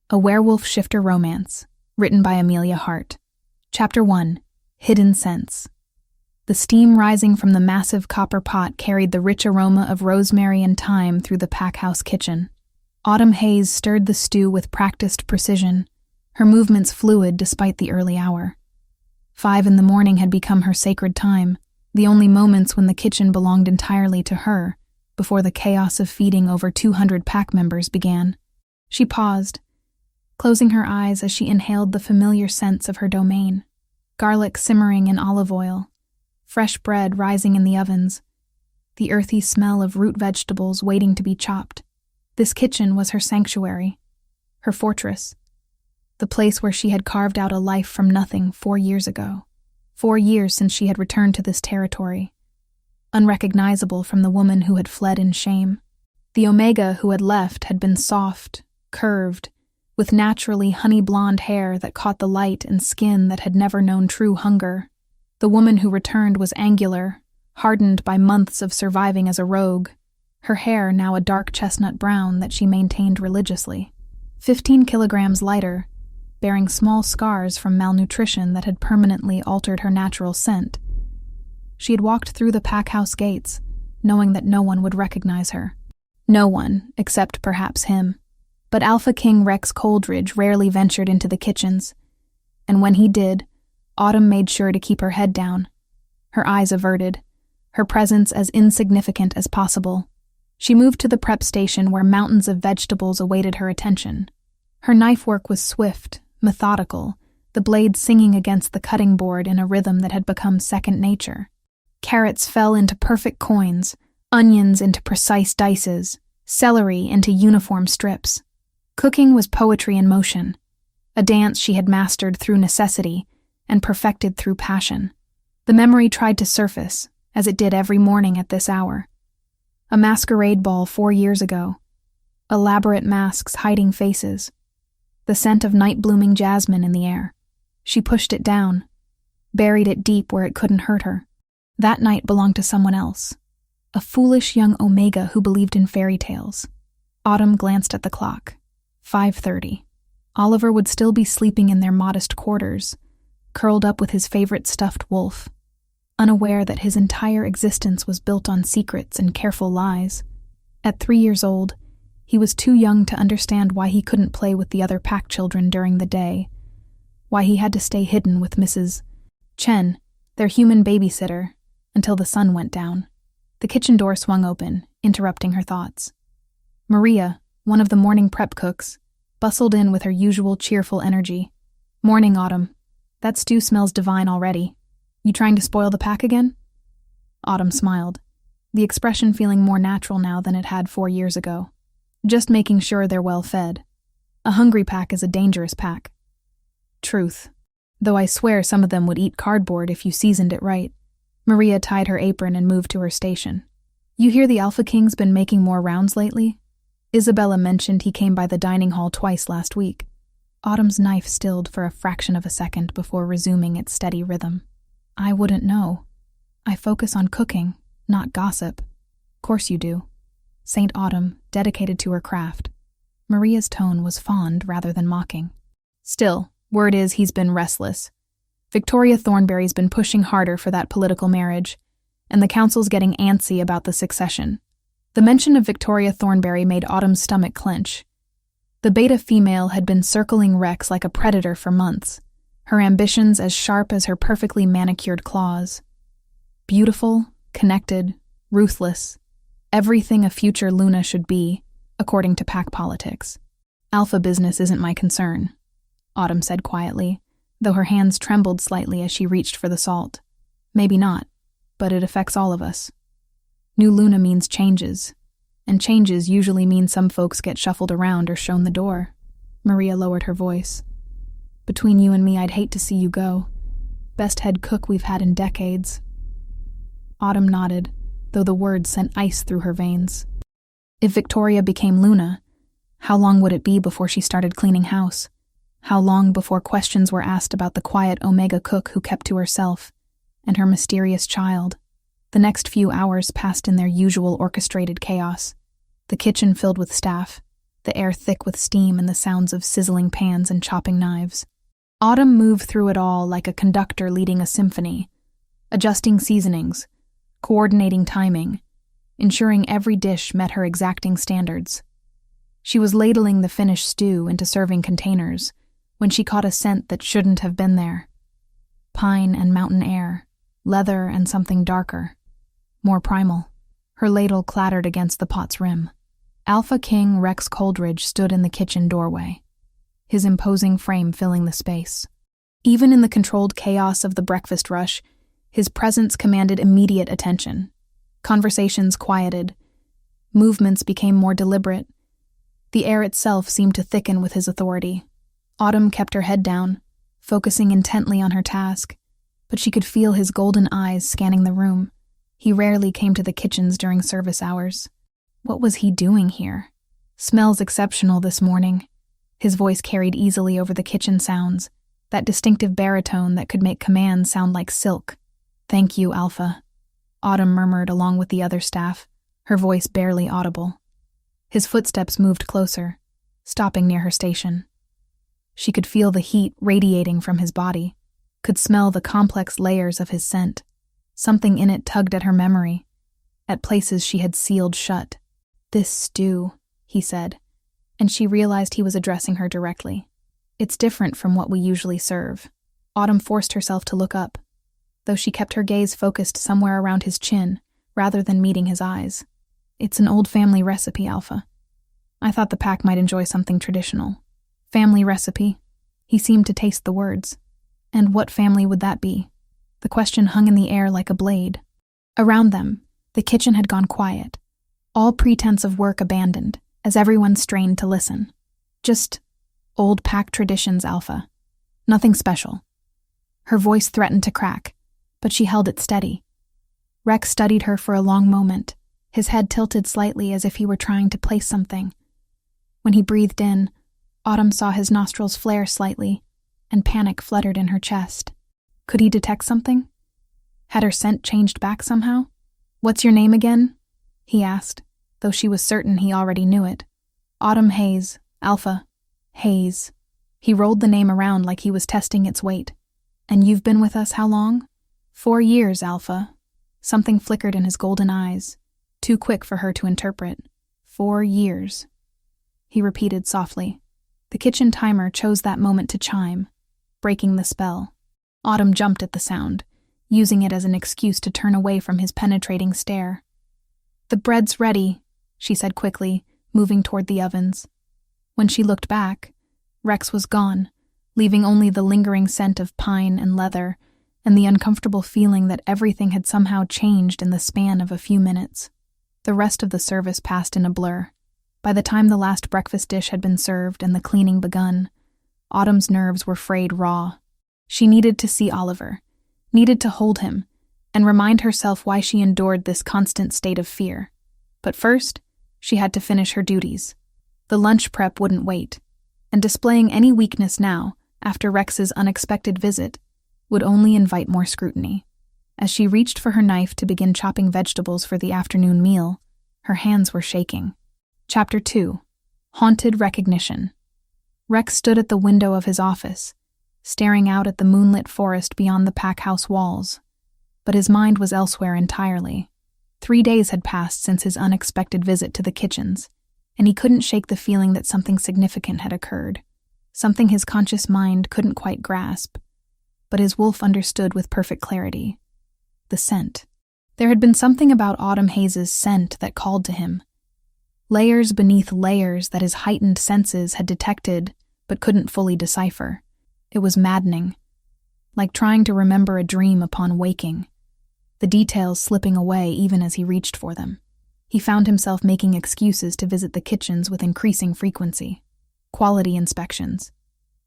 A Werewolf Shifter Romance, written by Amelia Hart. Chapter 1. Hidden Scents. The steam rising from the massive copper pot carried the rich aroma of rosemary and thyme through the packhouse kitchen. Autumn haze stirred the stew with practiced precision, her movements fluid despite the early hour. 5 a.m. had become her sacred time, the only moments when the kitchen belonged entirely to her, before the chaos of feeding over 200 pack members began. She paused, closing her eyes as she inhaled the familiar scents of her domain. Garlic simmering in olive oil, fresh bread rising in the ovens, the earthy smell of root vegetables waiting to be chopped. This kitchen was her sanctuary, her fortress, the place where she had carved out a life from nothing 4 years ago. 4 years since she had returned to this territory, unrecognizable from the woman who had fled in shame. The Omega who had left had been soft, curved, with naturally honey-blonde hair that caught the light and skin that had never known true hunger. The woman who returned was angular, hardened by months of surviving as a rogue, her hair now a dark chestnut brown that she maintained religiously. 15 kilograms lighter, bearing small scars from malnutrition that had permanently altered her natural scent. She had walked through the packhouse gates, knowing that no one would recognize her. No one, except perhaps him. But Alpha King Rex Coldridge rarely ventured into the kitchens, and when he did, Autumn made sure to keep her head down, her eyes averted, her presence as insignificant as possible. She moved to the prep station where mountains of vegetables awaited her attention. Her knife work was swift, methodical, the blade singing against the cutting board in a rhythm that had become second nature. Carrots fell into perfect coins, onions into precise dices, celery into uniform strips. Cooking was poetry in motion, a dance she had mastered through necessity and perfected through passion. The memory tried to surface, as it did every morning at this hour. A masquerade ball 4 years ago, elaborate masks hiding faces, the scent of night-blooming jasmine in the air. She pushed it down, buried it deep where it couldn't hurt her. That night belonged to someone else, a foolish young Omega who believed in fairy tales. Autumn glanced at the clock. 5:30. Oliver would still be sleeping in their modest quarters, curled up with his favorite stuffed wolf, unaware that his entire existence was built on secrets and careful lies. At 3 years old, he was too young to understand why he couldn't play with the other pack children during the day, why he had to stay hidden with Mrs. Chen, their human babysitter, until the sun went down. The kitchen door swung open, interrupting her thoughts. Maria, one of the morning prep cooks, bustled in with her usual cheerful energy. "Morning, Autumn. That stew smells divine already. You trying to spoil the pack again?" Autumn smiled, the expression feeling more natural now than it had 4 years ago. "Just making sure they're well fed. A hungry pack is a dangerous pack." "Truth. Though I swear some of them would eat cardboard if you seasoned it right." Maria tied her apron and moved to her station. "You hear the Alpha King's been making more rounds lately? Isabella mentioned he came by the dining hall twice last week." Autumn's knife stilled for a fraction of a second before resuming its steady rhythm. "I wouldn't know. I focus on cooking, not gossip." "Course you do." Saint Autumn, dedicated to her craft. Maria's tone was fond rather than mocking. "Still, word is he's been restless. Victoria Thornberry's been pushing harder for that political marriage, and the council's getting antsy about the succession." The mention of Victoria Thornberry made Autumn's stomach clench. The beta female had been circling Rex like a predator for months, her ambitions as sharp as her perfectly manicured claws. Beautiful, connected, ruthless, everything a future Luna should be, according to pack politics. "Alpha business isn't my concern," Autumn said quietly, though her hands trembled slightly as she reached for the salt. "Maybe not, but it affects all of us. New Luna means changes, and changes usually mean some folks get shuffled around or shown the door." Maria lowered her voice. "Between you and me, I'd hate to see you go. Best head cook we've had in decades." Autumn nodded, though the words sent ice through her veins. If Victoria became Luna, how long would it be before she started cleaning house? How long before questions were asked about the quiet Omega cook who kept to herself, and her mysterious child? The next few hours passed in their usual orchestrated chaos. The kitchen filled with staff, the air thick with steam and the sounds of sizzling pans and chopping knives. Autumn moved through it all like a conductor leading a symphony, adjusting seasonings, coordinating timing, ensuring every dish met her exacting standards. She was ladling the finished stew into serving containers when she caught a scent that shouldn't have been there. Pine and mountain air, leather and something darker, more primal. Her ladle clattered against the pot's rim. Alpha King Rex Coldridge stood in the kitchen doorway, his imposing frame filling the space. Even in the controlled chaos of the breakfast rush, his presence commanded immediate attention. Conversations quieted. Movements became more deliberate. The air itself seemed to thicken with his authority. Autumn kept her head down, focusing intently on her task, but she could feel his golden eyes scanning the room. He rarely came to the kitchens during service hours. What was he doing here? Smells exceptional this morning. His voice carried easily over the kitchen sounds, that distinctive baritone that could make commands sound like silk. "Thank you, Alpha," Autumn murmured along with the other staff, her voice barely audible. His footsteps moved closer, stopping near her station. She could feel the heat radiating from his body, could smell the complex layers of his scent. Something in it tugged at her memory, at places she had sealed shut. "This stew," he said, and she realized he was addressing her directly. "It's different from what we usually serve." Autumn forced herself to look up, though she kept her gaze focused somewhere around his chin, rather than meeting his eyes. "It's an old family recipe, Alpha. I thought the pack might enjoy something traditional." Family recipe? He seemed to taste the words. And what family would that be? The question hung in the air like a blade. Around them, the kitchen had gone quiet, all pretense of work abandoned, as everyone strained to listen. Just old pack traditions, Alpha. Nothing special. Her voice threatened to crack, but she held it steady. Rex studied her for a long moment, his head tilted slightly as if he were trying to place something. When he breathed in, Autumn saw his nostrils flare slightly, and panic fluttered in her chest. Could he detect something? Had her scent changed back somehow? "What's your name again?" he asked, though she was certain he already knew it. "Autumn Hayes, Alpha. Hayes." He rolled the name around like he was testing its weight. "And you've been with us how long?" 4 years, Alpha." Something flickered in his golden eyes, too quick for her to interpret. 4 years. He repeated softly. The kitchen timer chose that moment to chime, breaking the spell. Autumn jumped at the sound, using it as an excuse to turn away from his penetrating stare. "The bread's ready," she said quickly, moving toward the ovens. When she looked back, Rex was gone, leaving only the lingering scent of pine and leather, and the uncomfortable feeling that everything had somehow changed in the span of a few minutes. The rest of the service passed in a blur. By the time the last breakfast dish had been served and the cleaning begun, Autumn's nerves were frayed raw. She needed to see Oliver, needed to hold him, and remind herself why she endured this constant state of fear. But first, she had to finish her duties. The lunch prep wouldn't wait, and displaying any weakness now, after Rex's unexpected visit, would only invite more scrutiny. As she reached for her knife to begin chopping vegetables for the afternoon meal, her hands were shaking. Chapter 2. Haunted Recognition. Rex stood at the window of his office, staring out at the moonlit forest beyond the pack house walls. But his mind was elsewhere entirely. 3 days had passed since his unexpected visit to the kitchens, and he couldn't shake the feeling that something significant had occurred. Something his conscious mind couldn't quite grasp, but his wolf understood with perfect clarity. The scent. There had been something about Autumn Hayes' scent that called to him. Layers beneath layers that his heightened senses had detected but couldn't fully decipher. It was maddening, like trying to remember a dream upon waking, the details slipping away even as he reached for them. He found himself making excuses to visit the kitchens with increasing frequency. Quality inspections,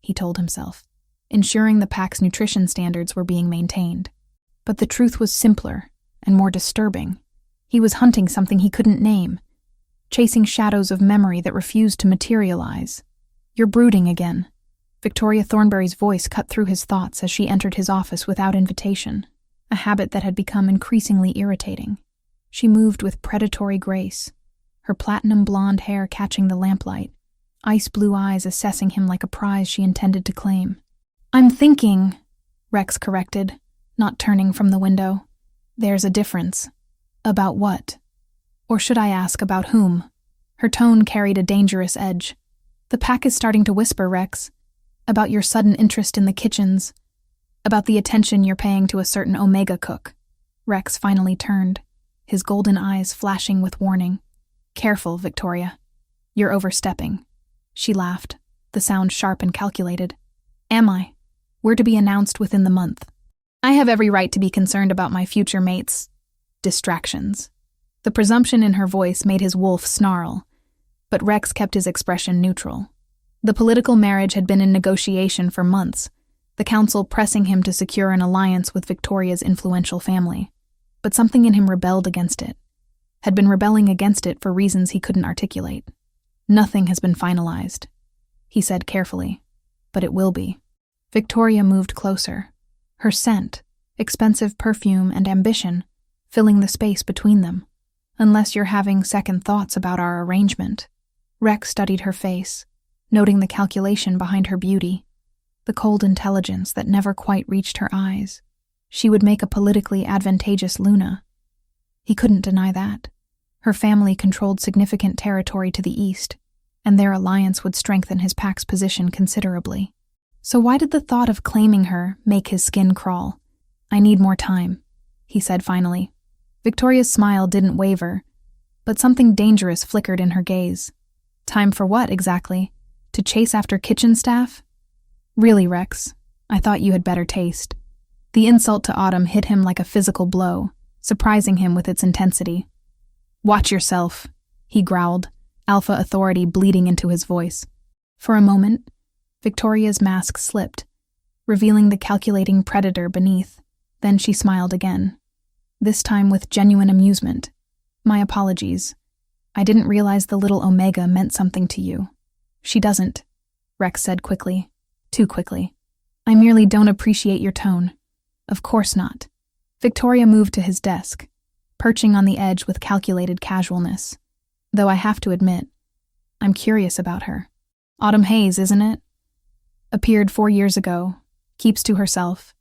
he told himself, ensuring the pack's nutrition standards were being maintained. But the truth was simpler and more disturbing. He was hunting something he couldn't name, chasing shadows of memory that refused to materialize. "You're brooding again." Victoria Thornberry's voice cut through his thoughts as she entered his office without invitation, a habit that had become increasingly irritating. She moved with predatory grace, her platinum blonde hair catching the lamplight, ice blue eyes assessing him like a prize she intended to claim. "I'm thinking," Rex corrected, not turning from the window. "There's a difference." "About what? Or should I ask about whom?" Her tone carried a dangerous edge. "The pack is starting to whisper, Rex. About your sudden interest in the kitchens. About the attention you're paying to a certain Omega cook." Rex finally turned, his golden eyes flashing with warning. "Careful, Victoria. You're overstepping." She laughed, the sound sharp and calculated. "Am I? We're to be announced within the month. I have every right to be concerned about my future mate's distractions." The presumption in her voice made his wolf snarl, but Rex kept his expression neutral. The political marriage had been in negotiation for months, the council pressing him to secure an alliance with Victoria's influential family. But something in him rebelled against it, had been rebelling against it for reasons he couldn't articulate. "Nothing has been finalized," he said carefully, "but it will be." Victoria moved closer, her scent, expensive perfume and ambition, filling the space between them. "Unless you're having second thoughts about our arrangement." Rex studied her face, noting the calculation behind her beauty, the cold intelligence that never quite reached her eyes. She would make a politically advantageous Luna. He couldn't deny that. Her family controlled significant territory to the east, and their alliance would strengthen his pack's position considerably. So why did the thought of claiming her make his skin crawl? "I need more time," he said finally. Victoria's smile didn't waver, but something dangerous flickered in her gaze. "Time for what, exactly? To chase after kitchen staff?" "Really, Rex, I thought you had better taste." The insult to Autumn hit him like a physical blow, surprising him with its intensity. "Watch yourself," he growled, alpha authority bleeding into his voice. For a moment, Victoria's mask slipped, revealing the calculating predator beneath. Then she smiled again, this time with genuine amusement. "My apologies. I didn't realize the little Omega meant something to you." "She doesn't," Rex said quickly. Too quickly. "I merely don't appreciate your tone." "Of course not." Victoria moved to his desk, perching on the edge with calculated casualness. "Though I have to admit, I'm curious about her." "Autumn Hayes, isn't it? Appeared 4 years ago, keeps to herself,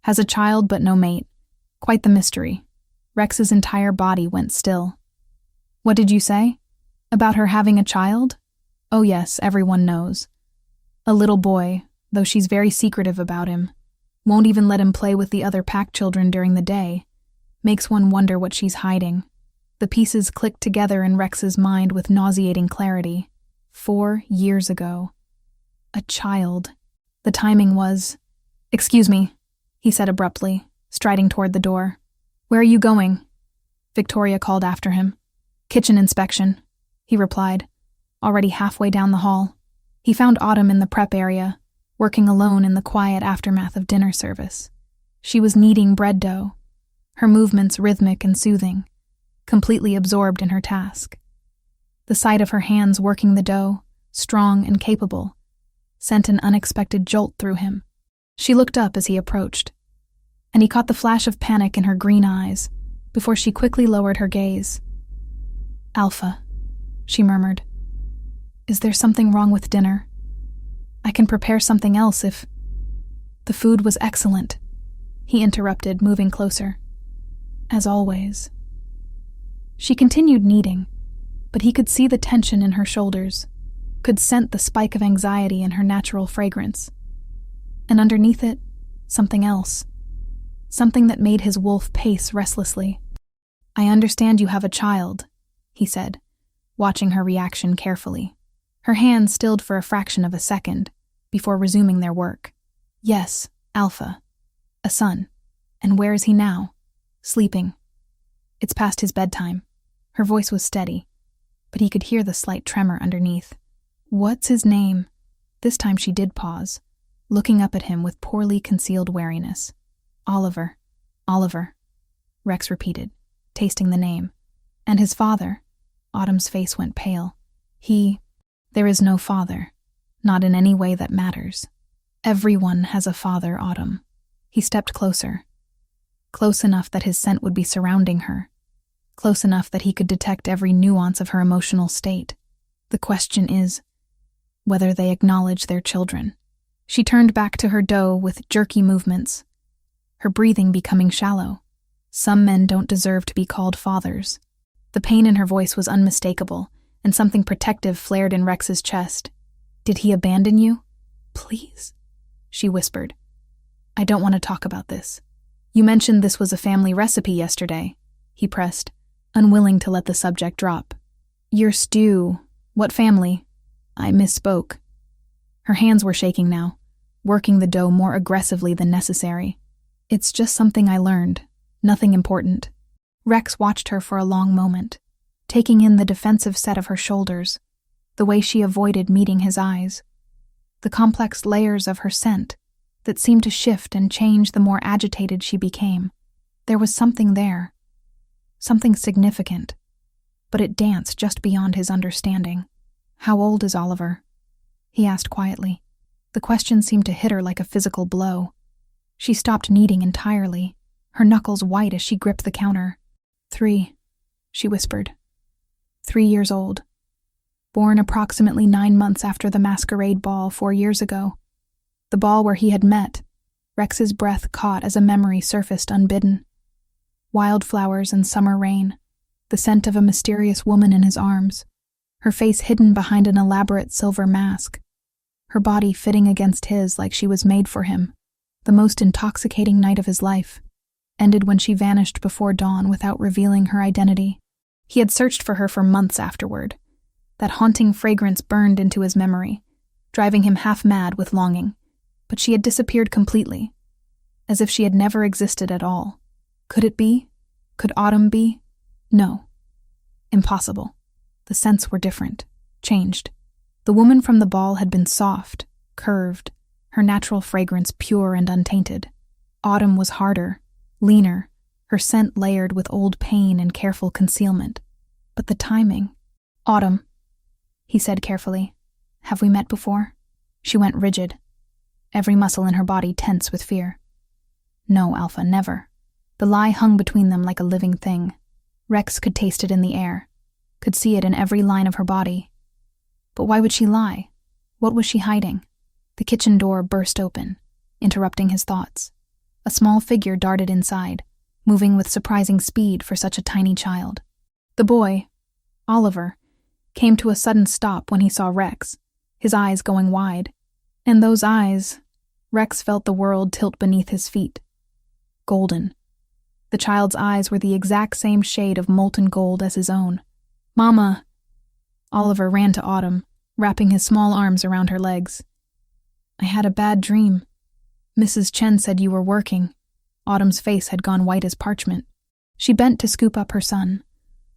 has a child but no mate. Quite the mystery." Rex's entire body went still. "What did you say? About her having a child?" "Oh yes, everyone knows. A little boy, though she's very secretive about him. Won't even let him play with the other pack children during the day. Makes one wonder what she's hiding." The pieces clicked together in Rex's mind with nauseating clarity. 4 years ago. A child. The timing was... "Excuse me," he said abruptly, striding toward the door. "Where are you going?" Victoria called after him. "Kitchen inspection," he replied, already halfway down the hall. He found Autumn in the prep area, working alone in the quiet aftermath of dinner service. She was kneading bread dough, her movements rhythmic and soothing, completely absorbed in her task. The sight of her hands working the dough, strong and capable, sent an unexpected jolt through him. She looked up as he approached, and he caught the flash of panic in her green eyes before she quickly lowered her gaze. "Alpha," she murmured. "Is there something wrong with dinner? I can prepare something else if—" "The food was excellent," he interrupted, moving closer. "As always." She continued kneading, but he could see the tension in her shoulders, could scent the spike of anxiety in her natural fragrance. And underneath it, something else. Something that made his wolf pace restlessly. "I understand you have a child," he said, watching her reaction carefully. Her hands stilled for a fraction of a second before resuming their work. "Yes, Alpha. A son. And where is he now?" "Sleeping. It's past his bedtime." Her voice was steady, but he could hear the slight tremor underneath. "What's his name?" This time she did pause, looking up at him with poorly concealed wariness. "Oliver. Oliver," Rex repeated, tasting the name. "And his father?" Autumn's face went pale. There is no father, not in any way that matters. Everyone has a father, Autumn." He stepped closer, close enough that his scent would be surrounding her, close enough that he could detect every nuance of her emotional state. "The question is, whether they acknowledge their children. She turned back to her dough with jerky movements, her breathing becoming shallow. Some men don't deserve to be called fathers. The pain in her voice was unmistakable, and something protective flared in Rex's chest. Did he abandon you? Please, she whispered. I don't want to talk about this. You mentioned this was a family recipe yesterday, he pressed, unwilling to let the subject drop. Your stew. What family? I misspoke. Her hands were shaking now, working the dough more aggressively than necessary. It's just something I learned. Nothing important. Rex watched her for a long moment, taking in the defensive set of her shoulders, the way she avoided meeting his eyes, the complex layers of her scent that seemed to shift and change the more agitated she became. There was something there, something significant, but it danced just beyond his understanding. How old is Oliver? He asked quietly. The question seemed to hit her like a physical blow. She stopped kneading entirely, her knuckles white as she gripped the counter. 3, she whispered. 3 years old. Born approximately 9 months after the masquerade ball 4 years ago. The ball where he had met. Rex's breath caught as a memory surfaced unbidden. Wildflowers and summer rain. The scent of a mysterious woman in his arms. Her face hidden behind an elaborate silver mask. Her body fitting against his like she was made for him. The most intoxicating night of his life. Ended when she vanished before dawn without revealing her identity. He had searched for her for months afterward. That haunting fragrance burned into his memory, driving him half mad with longing. But she had disappeared completely, as if she had never existed at all. Could it be? Could Autumn be? No. Impossible. The scents were different, changed. The woman from the ball had been soft, curved, her natural fragrance pure and untainted. Autumn was harder, leaner, her scent layered with old pain and careful concealment. But the timing. Autumn, he said carefully. Have we met before? She went rigid, every muscle in her body tense with fear. No, Alpha, never. The lie hung between them like a living thing. Rex could taste it in the air, could see it in every line of her body. But why would she lie? What was she hiding? The kitchen door burst open, interrupting his thoughts. A small figure darted inside, moving with surprising speed for such a tiny child. The boy, Oliver, came to a sudden stop when he saw Rex, his eyes going wide. And those eyes, Rex felt the world tilt beneath his feet. Golden. The child's eyes were the exact same shade of molten gold as his own. Mama! Oliver ran to Autumn, wrapping his small arms around her legs. I had a bad dream. Mrs. Chen said you were working. Autumn's face had gone white as parchment. She bent to scoop up her son,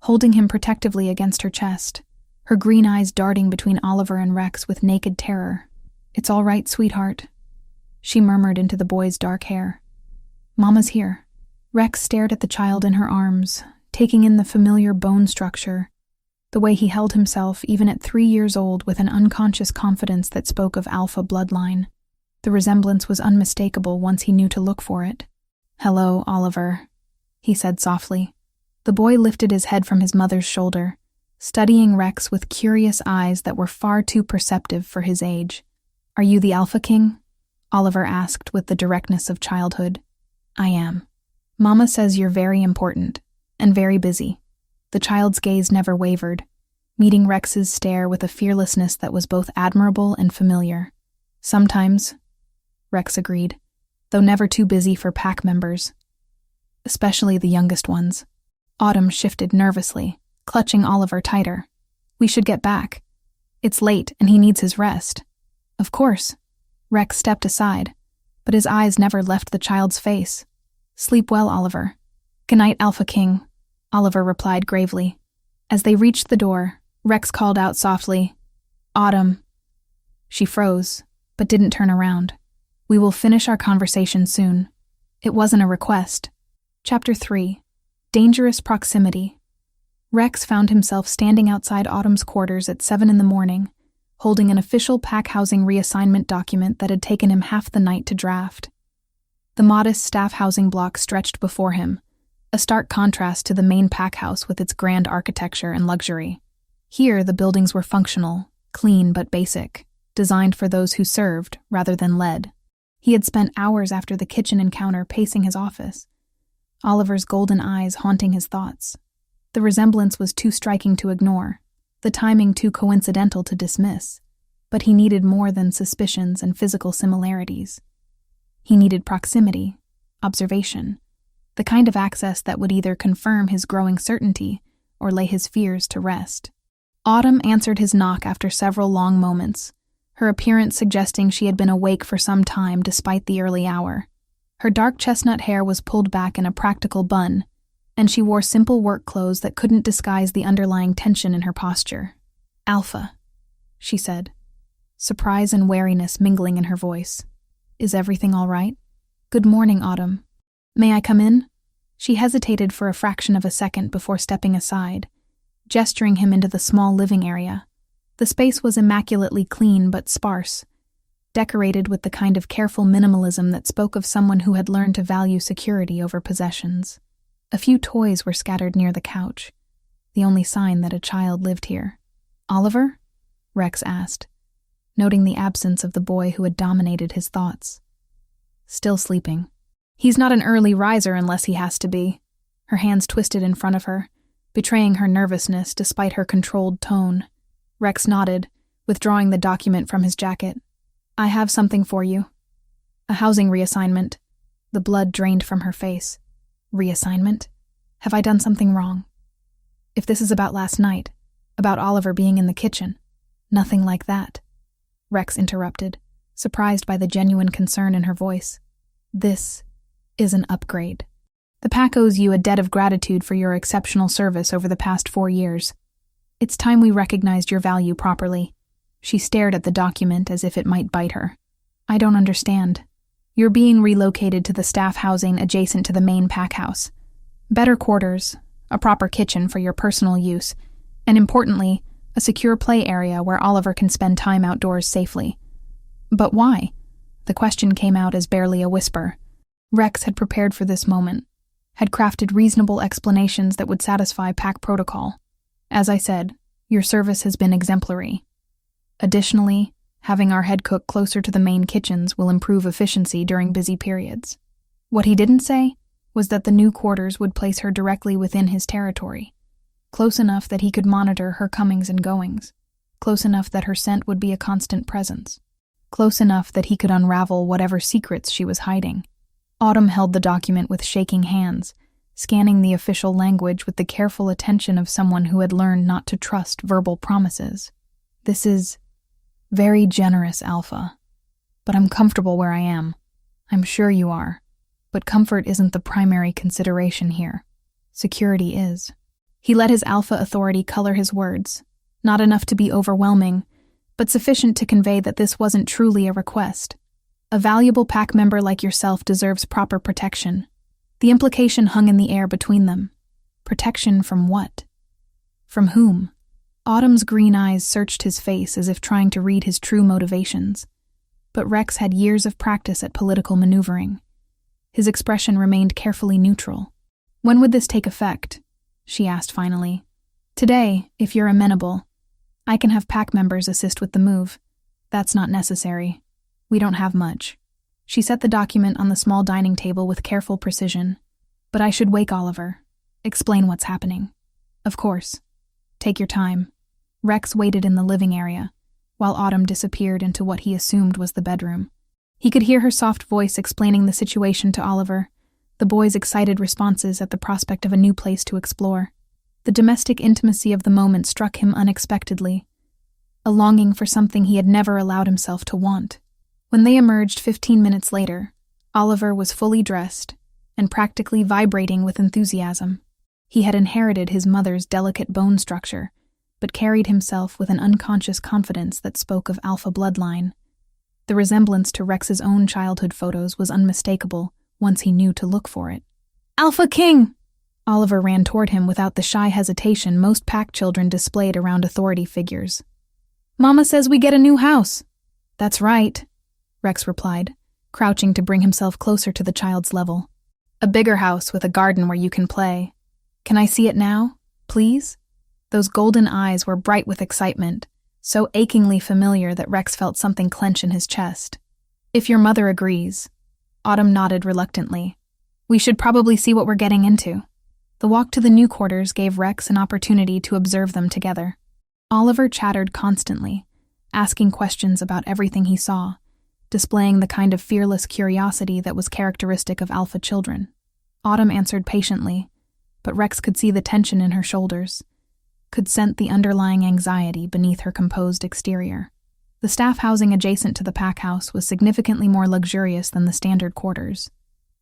holding him protectively against her chest, her green eyes darting between Oliver and Rex with naked terror. It's all right, sweetheart, she murmured into the boy's dark hair. Mama's here. Rex stared at the child in her arms, taking in the familiar bone structure, the way he held himself even at 3 years old with an unconscious confidence that spoke of alpha bloodline. The resemblance was unmistakable once he knew to look for it. Hello, Oliver, he said softly. The boy lifted his head from his mother's shoulder, studying Rex with curious eyes that were far too perceptive for his age. Are you the Alpha King? Oliver asked with the directness of childhood. I am. Mama says you're very important, and very busy. The child's gaze never wavered, meeting Rex's stare with a fearlessness that was both admirable and familiar. Sometimes, Rex agreed, though never too busy for pack members, especially the youngest ones. Autumn shifted nervously, clutching Oliver tighter. We should get back. It's late and he needs his rest. Of course. Rex stepped aside, but his eyes never left the child's face. Sleep well, Oliver. Good night, Alpha King, Oliver replied gravely. As they reached the door, Rex called out softly, Autumn. She froze, but didn't turn around. We will finish our conversation soon. It wasn't a request. Chapter 3. Dangerous Proximity. Rex found himself standing outside Autumn's quarters at 7 a.m, holding an official pack housing reassignment document that had taken him half the night to draft. The modest staff housing block stretched before him, a stark contrast to the main pack house with its grand architecture and luxury. Here, the buildings were functional, clean but basic. designed for those who served rather than led. He had spent hours after the kitchen encounter pacing his office, Oliver's golden eyes haunting his thoughts. The resemblance was too striking to ignore, the timing too coincidental to dismiss. But he needed more than suspicions and physical similarities. He needed proximity, observation, the kind of access that would either confirm his growing certainty or lay his fears to rest. Autumn answered his knock after several long moments, her appearance suggesting she had been awake for some time despite the early hour. Her dark chestnut hair was pulled back in a practical bun, and she wore simple work clothes that couldn't disguise the underlying tension in her posture. "Alpha," she said, surprise and wariness mingling in her voice. "Is everything all right?" "Good morning, Autumn. May I come in?" She hesitated for a fraction of a second before stepping aside, gesturing him into the small living area. The space was immaculately clean but sparse, decorated with the kind of careful minimalism that spoke of someone who had learned to value security over possessions. A few toys were scattered near the couch, the only sign that a child lived here. "Oliver?" Rex asked, noting the absence of the boy who had dominated his thoughts. "Still sleeping. He's not an early riser unless he has to be." Her hands twisted in front of her, betraying her nervousness despite her controlled tone. Rex nodded, withdrawing the document from his jacket. "I have something for you. A housing reassignment." The blood drained from her face. "Reassignment? Have I done something wrong? If this is about last night, about Oliver being in the kitchen." "Nothing like that," Rex interrupted, surprised by the genuine concern in her voice. "This is an upgrade. The pack owes you a debt of gratitude for your exceptional service over the past 4 years. It's time we recognized your value properly." She stared at the document as if it might bite her. "I don't understand." "You're being relocated to the staff housing adjacent to the main pack house. Better quarters, a proper kitchen for your personal use, and importantly, a secure play area where Oliver can spend time outdoors safely." "But why?" The question came out as barely a whisper. Rex had prepared for this moment, had crafted reasonable explanations that would satisfy pack protocol. "As I said, your service has been exemplary. Additionally, having our head cook closer to the main kitchens will improve efficiency during busy periods." What he didn't say was that the new quarters would place her directly within his territory, close enough that he could monitor her comings and goings, close enough that her scent would be a constant presence, close enough that he could unravel whatever secrets she was hiding. Autumn held the document with shaking hands, scanning the official language with the careful attention of someone who had learned not to trust verbal promises. "This is very generous, Alpha, but I'm comfortable where I am. I'm sure you are, but comfort isn't the primary consideration here. Security is." He let his Alpha authority color his words, not enough to be overwhelming, but sufficient to convey that this wasn't truly a request. "A valuable pack member like yourself deserves proper protection." The implication hung in the air between them. Protection from what? From whom? Autumn's green eyes searched his face as if trying to read his true motivations, but Rex had years of practice at political maneuvering. His expression remained carefully neutral. "When would this take effect?" she asked finally. "Today, if you're amenable. I can have pack members assist with the move." "That's not necessary. We don't have much." She set the document on the small dining table with careful precision. "But I should wake Oliver. Explain what's happening." "Of course. Take your time." Rex waited in the living area, while Autumn disappeared into what he assumed was the bedroom. He could hear her soft voice explaining the situation to Oliver, the boy's excited responses at the prospect of a new place to explore. The domestic intimacy of the moment struck him unexpectedly, a longing for something he had never allowed himself to want. When they emerged 15 minutes later, Oliver was fully dressed and practically vibrating with enthusiasm. He had inherited his mother's delicate bone structure, but carried himself with an unconscious confidence that spoke of alpha bloodline. The resemblance to Rex's own childhood photos was unmistakable once he knew to look for it. "Alpha King!" Oliver ran toward him without the shy hesitation most pack children displayed around authority figures. "Mama says we get a new house." "That's right," Rex replied, crouching to bring himself closer to the child's level. "A bigger house with a garden where you can play. Can I see it now, please?" Those golden eyes were bright with excitement, so achingly familiar that Rex felt something clench in his chest. "If your mother agrees." Autumn nodded reluctantly. "We should probably see what we're getting into." The walk to the new quarters gave Rex an opportunity to observe them together. Oliver chattered constantly, asking questions about everything he saw, displaying the kind of fearless curiosity that was characteristic of alpha children. Autumn answered patiently, but Rex could see the tension in her shoulders, could scent the underlying anxiety beneath her composed exterior. The staff housing adjacent to the pack house was significantly more luxurious than the standard quarters.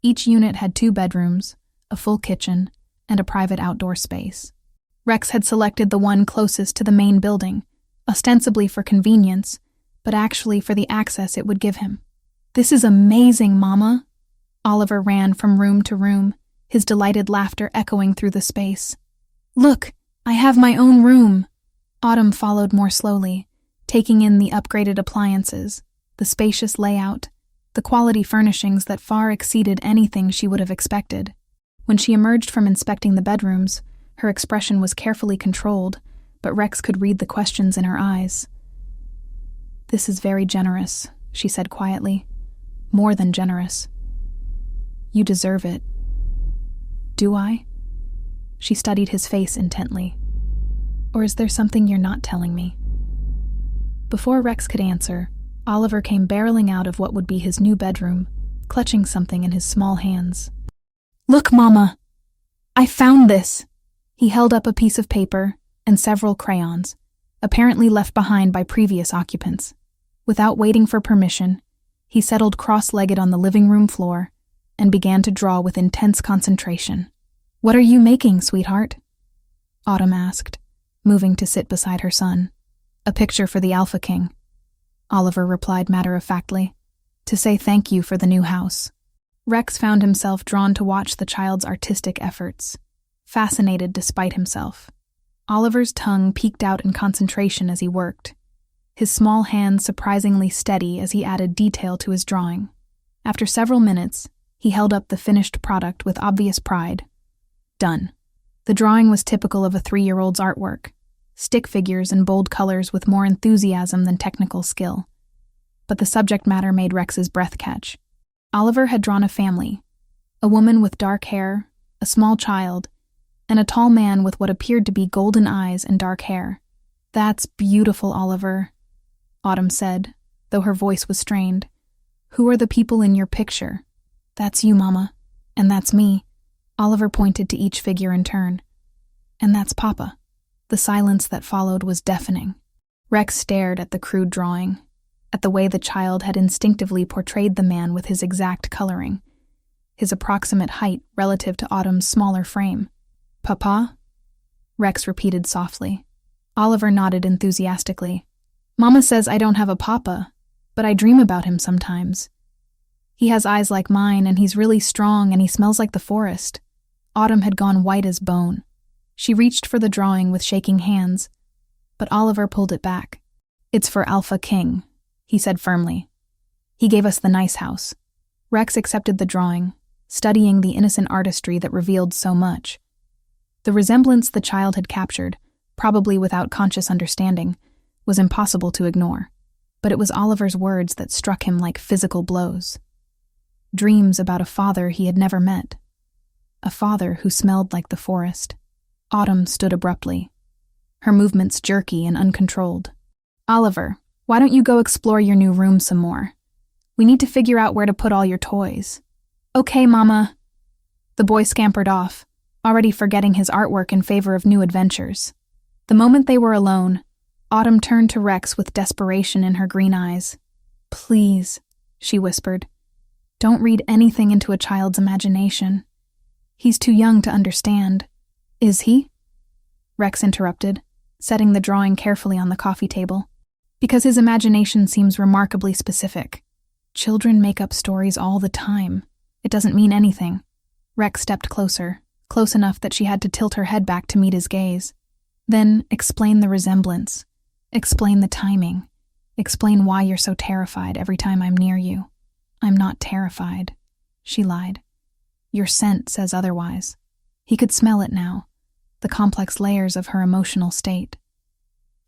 Each unit had 2 bedrooms, a full kitchen, and a private outdoor space. Rex had selected the one closest to the main building, ostensibly for convenience, but actually for the access it would give him. "This is amazing, Mama!" Oliver ran from room to room, his delighted laughter echoing through the space. "Look, I have my own room!" Autumn followed more slowly, taking in the upgraded appliances, the spacious layout, the quality furnishings that far exceeded anything she would have expected. When she emerged from inspecting the bedrooms, her expression was carefully controlled, but Rex could read the questions in her eyes. "This is very generous," she said quietly. "More than generous. You deserve it." "Do I?" She studied his face intently. "Or is there something you're not telling me?" Before Rex could answer, Oliver came barreling out of what would be his new bedroom, clutching something in his small hands. "Look, Mama! I found this!" He held up a piece of paper and several crayons, apparently left behind by previous occupants. Without waiting for permission, he settled cross-legged on the living room floor and began to draw with intense concentration. "What are you making, sweetheart?" Autumn asked, moving to sit beside her son. "A picture for the Alpha King," Oliver replied matter-of-factly, "to say thank you for the new house." Rex found himself drawn to watch the child's artistic efforts, fascinated despite himself. Oliver's tongue peeked out in concentration as he worked, his small hands surprisingly steady as he added detail to his drawing. After several minutes, he held up the finished product with obvious pride. Done. The drawing was typical of a 3-year-old's artwork, stick figures in bold colors with more enthusiasm than technical skill. But the subject matter made Rex's breath catch. Oliver had drawn a family, a woman with dark hair, a small child, and a tall man with what appeared to be golden eyes and dark hair. "That's beautiful, Oliver," Autumn said, though her voice was strained. "Who are the people in your picture?" "That's you, Mama. And that's me." Oliver pointed to each figure in turn. "And that's Papa." The silence that followed was deafening. Rex stared at the crude drawing, at the way the child had instinctively portrayed the man with his exact coloring, his approximate height relative to Autumn's smaller frame. "Papa?" Rex repeated softly. Oliver nodded enthusiastically. "Mama says I don't have a papa, but I dream about him sometimes. He has eyes like mine, and he's really strong, and he smells like the forest." Autumn had gone white as bone. She reached for the drawing with shaking hands, but Oliver pulled it back. "It's for Alpha King," he said firmly. "He gave us the nice house." Rex accepted the drawing, studying the innocent artistry that revealed so much. The resemblance the child had captured, probably without conscious understanding, was impossible to ignore, but it was Oliver's words that struck him like physical blows. Dreams about a father he had never met. A father who smelled like the forest. Autumn stood abruptly, her movements jerky and uncontrolled. "Oliver, why don't you go explore your new room some more? We need to figure out where to put all your toys." "Okay, Mama." The boy scampered off, already forgetting his artwork in favor of new adventures. The moment they were alone, Autumn turned to Rex with desperation in her green eyes. "Please," she whispered, "don't read anything into a child's imagination. He's too young to understand." "Is he?" Rex interrupted, setting the drawing carefully on the coffee table. "Because his imagination seems remarkably specific. Children make up stories all the time. It doesn't mean anything." Rex stepped closer, close enough that she had to tilt her head back to meet his gaze. "Then explain the resemblance. Explain the timing. Explain why you're so terrified every time I'm near you." "I'm not terrified," she lied. "Your scent says otherwise." He could smell it now, the complex layers of her emotional state.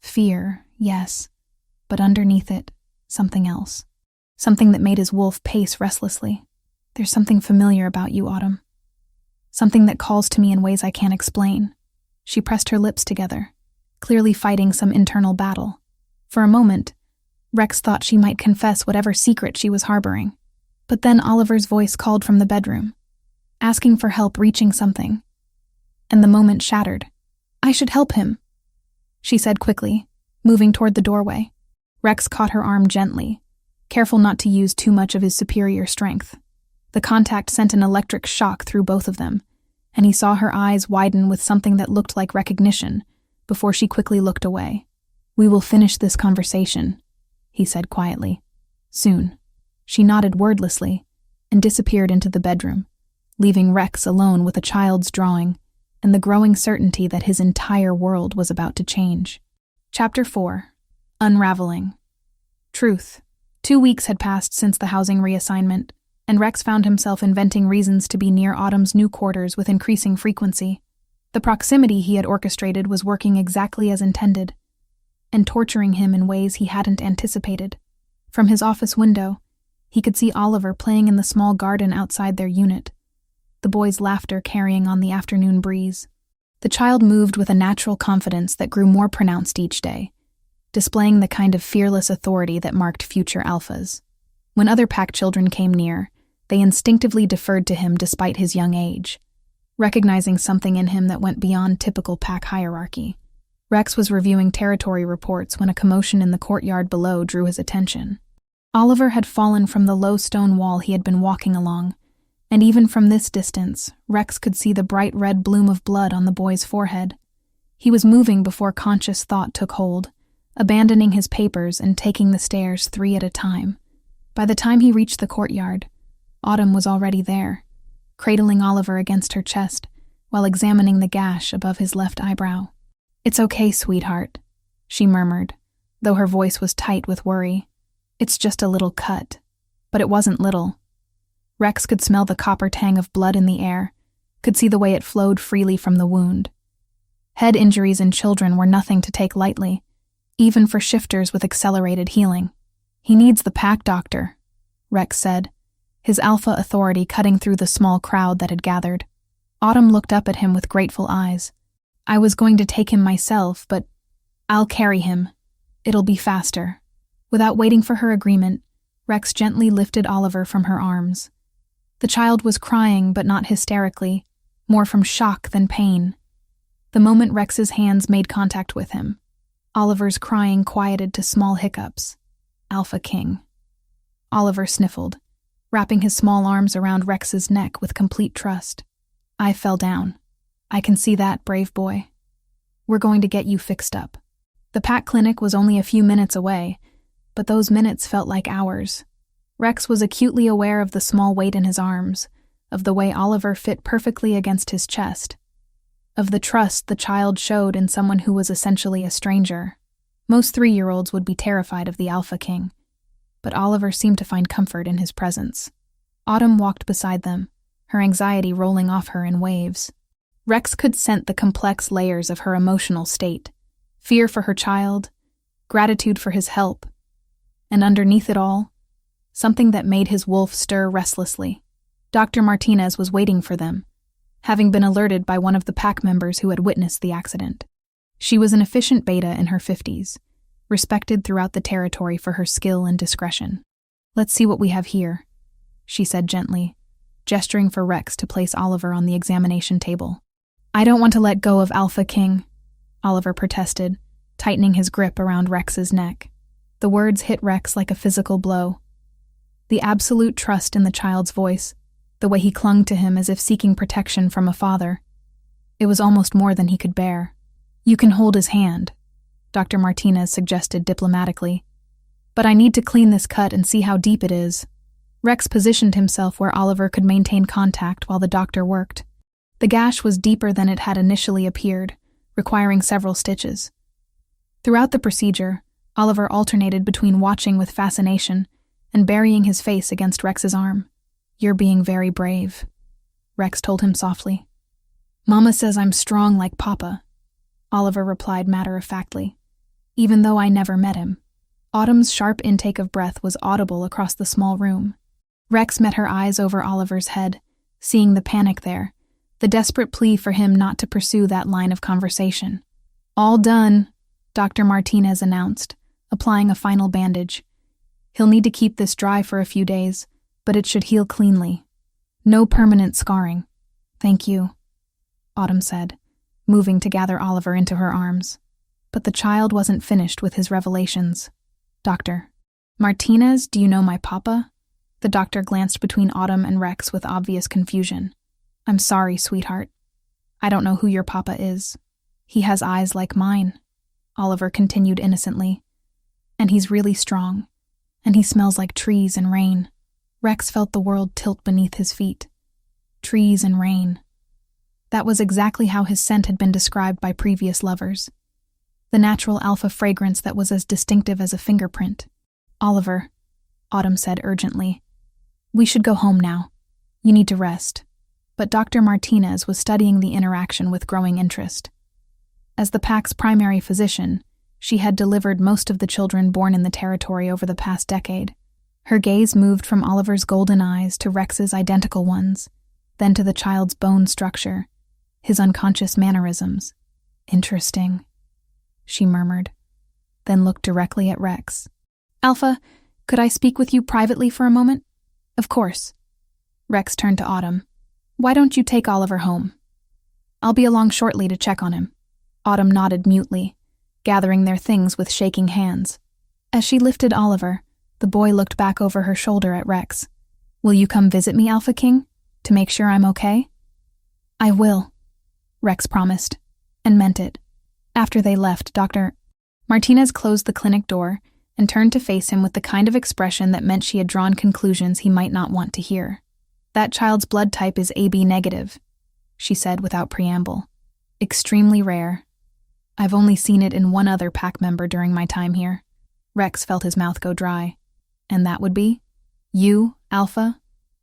Fear, yes, but underneath it, something else. Something that made his wolf pace restlessly. There's something familiar about you, Autumn. Something that calls to me in ways I can't explain. She pressed her lips together, clearly fighting some internal battle. For a moment, Rex thought she might confess whatever secret she was harboring. But then Oliver's voice called from the bedroom, asking for help reaching something. And the moment shattered. I should help him, she said quickly, moving toward the doorway. Rex caught her arm gently, careful not to use too much of his superior strength. The contact sent an electric shock through both of them, and he saw her eyes widen with something that looked like recognition before she quickly looked away. We will finish this conversation, he said quietly. Soon. She nodded wordlessly and disappeared into the bedroom, leaving Rex alone with a child's drawing and the growing certainty that his entire world was about to change. Chapter 4. Unraveling. Truth. 2 weeks had passed since the housing reassignment, and Rex found himself inventing reasons to be near Autumn's new quarters with increasing frequency. The proximity he had orchestrated was working exactly as intended, and torturing him in ways he hadn't anticipated. From his office window, he could see Oliver playing in the small garden outside their unit, the boy's laughter carrying on the afternoon breeze. The child moved with a natural confidence that grew more pronounced each day, displaying the kind of fearless authority that marked future alphas. When other pack children came near, they instinctively deferred to him despite his young age, recognizing something in him that went beyond typical pack hierarchy. Rex was reviewing territory reports when a commotion in the courtyard below drew his attention. Oliver had fallen from the low stone wall he had been walking along, and even from this distance, Rex could see the bright red bloom of blood on the boy's forehead. He was moving before conscious thought took hold, abandoning his papers and taking the stairs 3 at a time. By the time he reached the courtyard, Autumn was already there, cradling Oliver against her chest while examining the gash above his left eyebrow. It's okay, sweetheart, she murmured, though her voice was tight with worry. It's just a little cut. But it wasn't little. Rex could smell the copper tang of blood in the air, could see the way it flowed freely from the wound. Head injuries in children were nothing to take lightly, even for shifters with accelerated healing. He needs the pack doctor, Rex said, his alpha authority cutting through the small crowd that had gathered. Autumn looked up at him with grateful eyes. I was going to take him myself, but I'll carry him. It'll be faster. Without waiting for her agreement, Rex gently lifted Oliver from her arms. The child was crying, but not hysterically, more from shock than pain. The moment Rex's hands made contact with him, Oliver's crying quieted to small hiccups. Alpha King. Oliver sniffled, wrapping his small arms around Rex's neck with complete trust. I fell down. I can see that, brave boy. We're going to get you fixed up. The pack clinic was only a few minutes away, but those minutes felt like hours. Rex was acutely aware of the small weight in his arms, of the way Oliver fit perfectly against his chest, of the trust the child showed in someone who was essentially a stranger. Most 3-year-olds would be terrified of the Alpha King, but Oliver seemed to find comfort in his presence. Autumn walked beside them, her anxiety rolling off her in waves. Rex could sense the complex layers of her emotional state, fear for her child, gratitude for his help, and underneath it all, something that made his wolf stir restlessly. Dr. Martinez was waiting for them, having been alerted by one of the pack members who had witnessed the accident. She was an efficient beta in her 50s, respected throughout the territory for her skill and discretion. Let's see what we have here, she said gently, gesturing for Rex to place Oliver on the examination table. I don't want to let go of Alpha King, Oliver protested, tightening his grip around Rex's neck. The words hit Rex like a physical blow. The absolute trust in the child's voice, the way he clung to him as if seeking protection from a father. It was almost more than he could bear. You can hold his hand, Dr. Martinez suggested diplomatically. But I need to clean this cut and see how deep it is. Rex positioned himself where Oliver could maintain contact while the doctor worked. The gash was deeper than it had initially appeared, requiring several stitches. Throughout the procedure, Oliver alternated between watching with fascination and burying his face against Rex's arm. You're being very brave, Rex told him softly. Mama says I'm strong like Papa, Oliver replied matter-of-factly. even though I never met him. Autumn's sharp intake of breath was audible across the small room. Rex met her eyes over Oliver's head, seeing the panic there, the desperate plea for him not to pursue that line of conversation. "All done," Dr. Martinez announced, applying a final bandage. "He'll need to keep this dry for a few days, but it should heal cleanly. No permanent scarring." "Thank you," Autumn said, moving to gather Oliver into her arms. But the child wasn't finished with his revelations. "Dr. Martinez, do you know my papa?" The doctor glanced between Autumn and Rex with obvious confusion. "I'm sorry, sweetheart. I don't know who your papa is. He has eyes like mine," Oliver continued innocently. "And he's really strong. And he smells like trees and rain." Rex felt the world tilt beneath his feet. Trees and rain. That was exactly how his scent had been described by previous lovers. The natural alpha fragrance that was as distinctive as a fingerprint. "Oliver," Autumn said urgently, "we should go home now. You need to rest." But Dr. Martinez was studying the interaction with growing interest. As the pack's primary physician, she had delivered most of the children born in the territory over the past decade. Her gaze moved from Oliver's golden eyes to Rex's identical ones, then to the child's bone structure, his unconscious mannerisms. "Interesting," she murmured, then looked directly at Rex. "Alpha, could I speak with you privately for a moment?" "Of course." Rex turned to Autumn. "Why don't you take Oliver home? I'll be along shortly to check on him." Autumn nodded mutely, gathering their things with shaking hands. As she lifted Oliver, the boy looked back over her shoulder at Rex. "Will you come visit me, Alpha King, to make sure I'm okay?" "I will," Rex promised, and meant it. After they left, Dr. Martinez closed the clinic door and turned to face him with the kind of expression that meant she had drawn conclusions he might not want to hear. "That child's blood type is AB negative," she said without preamble. "Extremely rare. I've only seen it in one other pack member during my time here." Rex felt his mouth go dry. "And that would be? You, Alpha,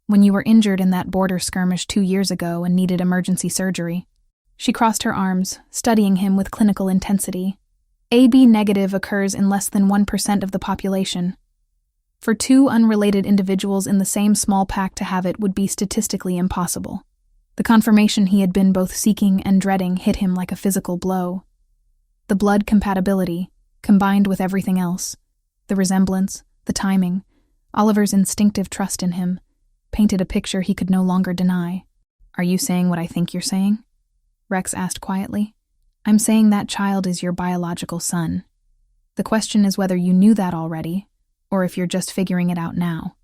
when you were injured in that border skirmish 2 years ago and needed emergency surgery." She crossed her arms, studying him with clinical intensity. "AB negative occurs in less than 1% of the population. For 2 unrelated individuals in the same small pack to have it would be statistically impossible." The confirmation he had been both seeking and dreading hit him like a physical blow. The blood compatibility, combined with everything else, the resemblance, the timing, Oliver's instinctive trust in him, painted a picture he could no longer deny. "Are you saying what I think you're saying?" Rex asked quietly. "I'm saying that child is your biological son. The question is whether you knew that already, or if you're just figuring it out now."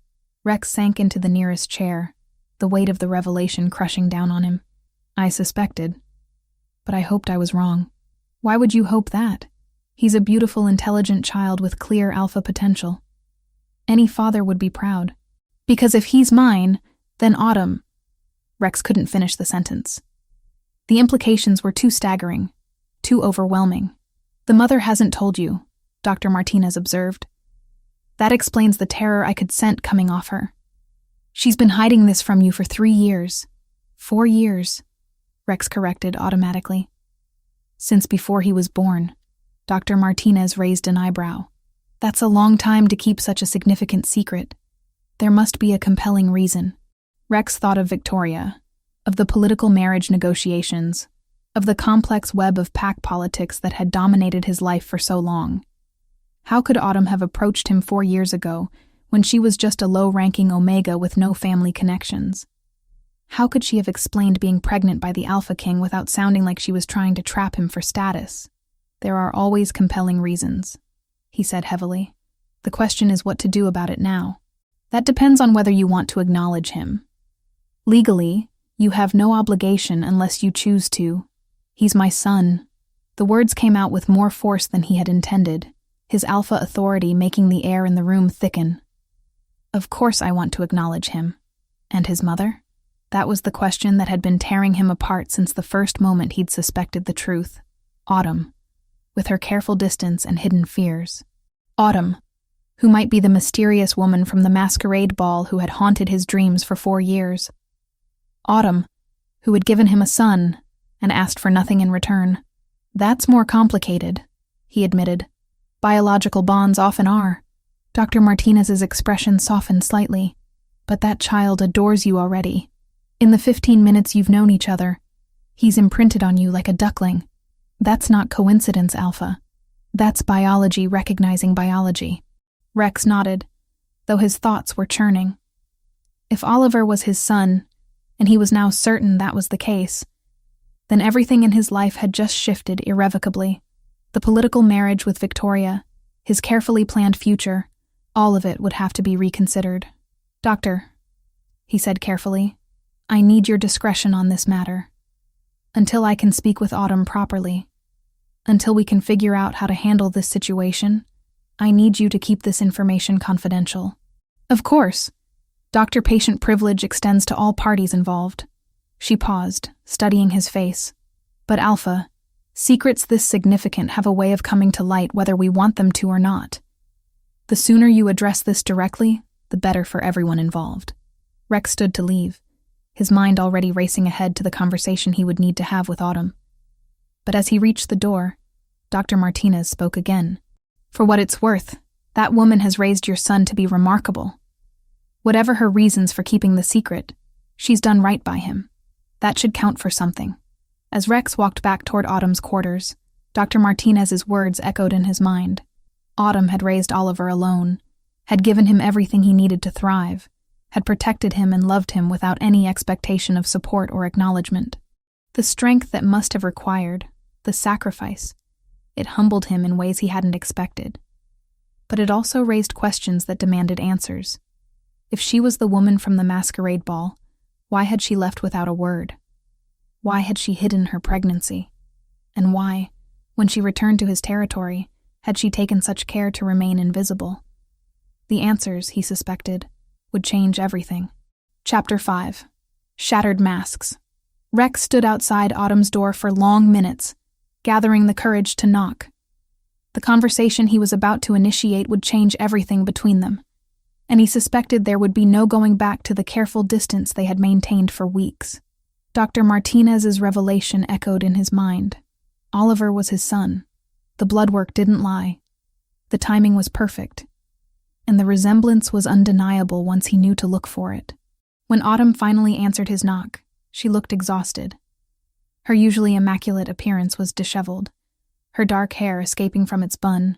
Rex sank into the nearest chair, the weight of the revelation crushing down on him. "I suspected, but I hoped I was wrong." "Why would you hope that? He's a beautiful, intelligent child with clear alpha potential. Any father would be proud." "Because if he's mine, then Autumn..." Rex couldn't finish the sentence. The implications were too staggering, too overwhelming. "The mother hasn't told you," Dr. Martinez observed. "That explains the terror I could scent coming off her. She's been hiding this from you for 3 years. 4 years," Rex corrected automatically. "Since before he was born." Dr. Martinez raised an eyebrow. "That's a long time to keep such a significant secret. There must be a compelling reason." Rex thought of Victoria, of the political marriage negotiations, of the complex web of pack politics that had dominated his life for so long. How could Autumn have approached him 4 years ago, when she was just a low-ranking Omega with no family connections? How could she have explained being pregnant by the Alpha King without sounding like she was trying to trap him for status? "There are always compelling reasons," he said heavily. "The question is what to do about it now. That depends on whether you want to acknowledge him. Legally, you have no obligation unless you choose to. He's my son." The words came out with more force than he had intended, his alpha authority making the air in the room thicken. "Of course I want to acknowledge him. And his mother?" That was the question that had been tearing him apart since the first moment he'd suspected the truth. Autumn, with her careful distance and hidden fears. Autumn, who might be the mysterious woman from the masquerade ball who had haunted his dreams for 4 years. Autumn, who had given him a son and asked for nothing in return. "That's more complicated," he admitted. Biological bonds often are. Dr. Martinez's expression softened slightly. But that child adores you already. In the 15 minutes you've known each other, he's imprinted on you like a duckling. That's not coincidence, Alpha. That's biology recognizing biology. Rex nodded, though his thoughts were churning. If Oliver was his son, and he was now certain that was the case, then everything in his life had just shifted irrevocably. The political marriage with Victoria, his carefully planned future, all of it would have to be reconsidered. Doctor, he said carefully, I need your discretion on this matter. Until I can speak with Autumn properly, until we can figure out how to handle this situation, I need you to keep this information confidential. Of course. Doctor-patient privilege extends to all parties involved. She paused, studying his face. But Alpha, secrets this significant have a way of coming to light whether we want them to or not. The sooner you address this directly, the better for everyone involved. Rex stood to leave, his mind already racing ahead to the conversation he would need to have with Autumn. But as he reached the door, Dr. Martinez spoke again. For what it's worth, that woman has raised your son to be remarkable. Whatever her reasons for keeping the secret, she's done right by him. That should count for something. As Rex walked back toward Autumn's quarters, Dr. Martinez's words echoed in his mind. Autumn had raised Oliver alone, had given him everything he needed to thrive, had protected him and loved him without any expectation of support or acknowledgement. The strength that must have required, the sacrifice, it humbled him in ways he hadn't expected. But it also raised questions that demanded answers. If she was the woman from the masquerade ball, why had she left without a word? Why had she hidden her pregnancy? And why, when she returned to his territory, had she taken such care to remain invisible? The answers, he suspected, would change everything. Chapter 5. Shattered Masks. Rex stood outside Autumn's door for long minutes, gathering the courage to knock. The conversation he was about to initiate would change everything between them, and he suspected there would be no going back to the careful distance they had maintained for weeks. Dr. Martinez's revelation echoed in his mind. Oliver was his son. The blood work didn't lie. The timing was perfect, and the resemblance was undeniable once he knew to look for it. When Autumn finally answered his knock, she looked exhausted. Her usually immaculate appearance was disheveled, her dark hair escaping from its bun,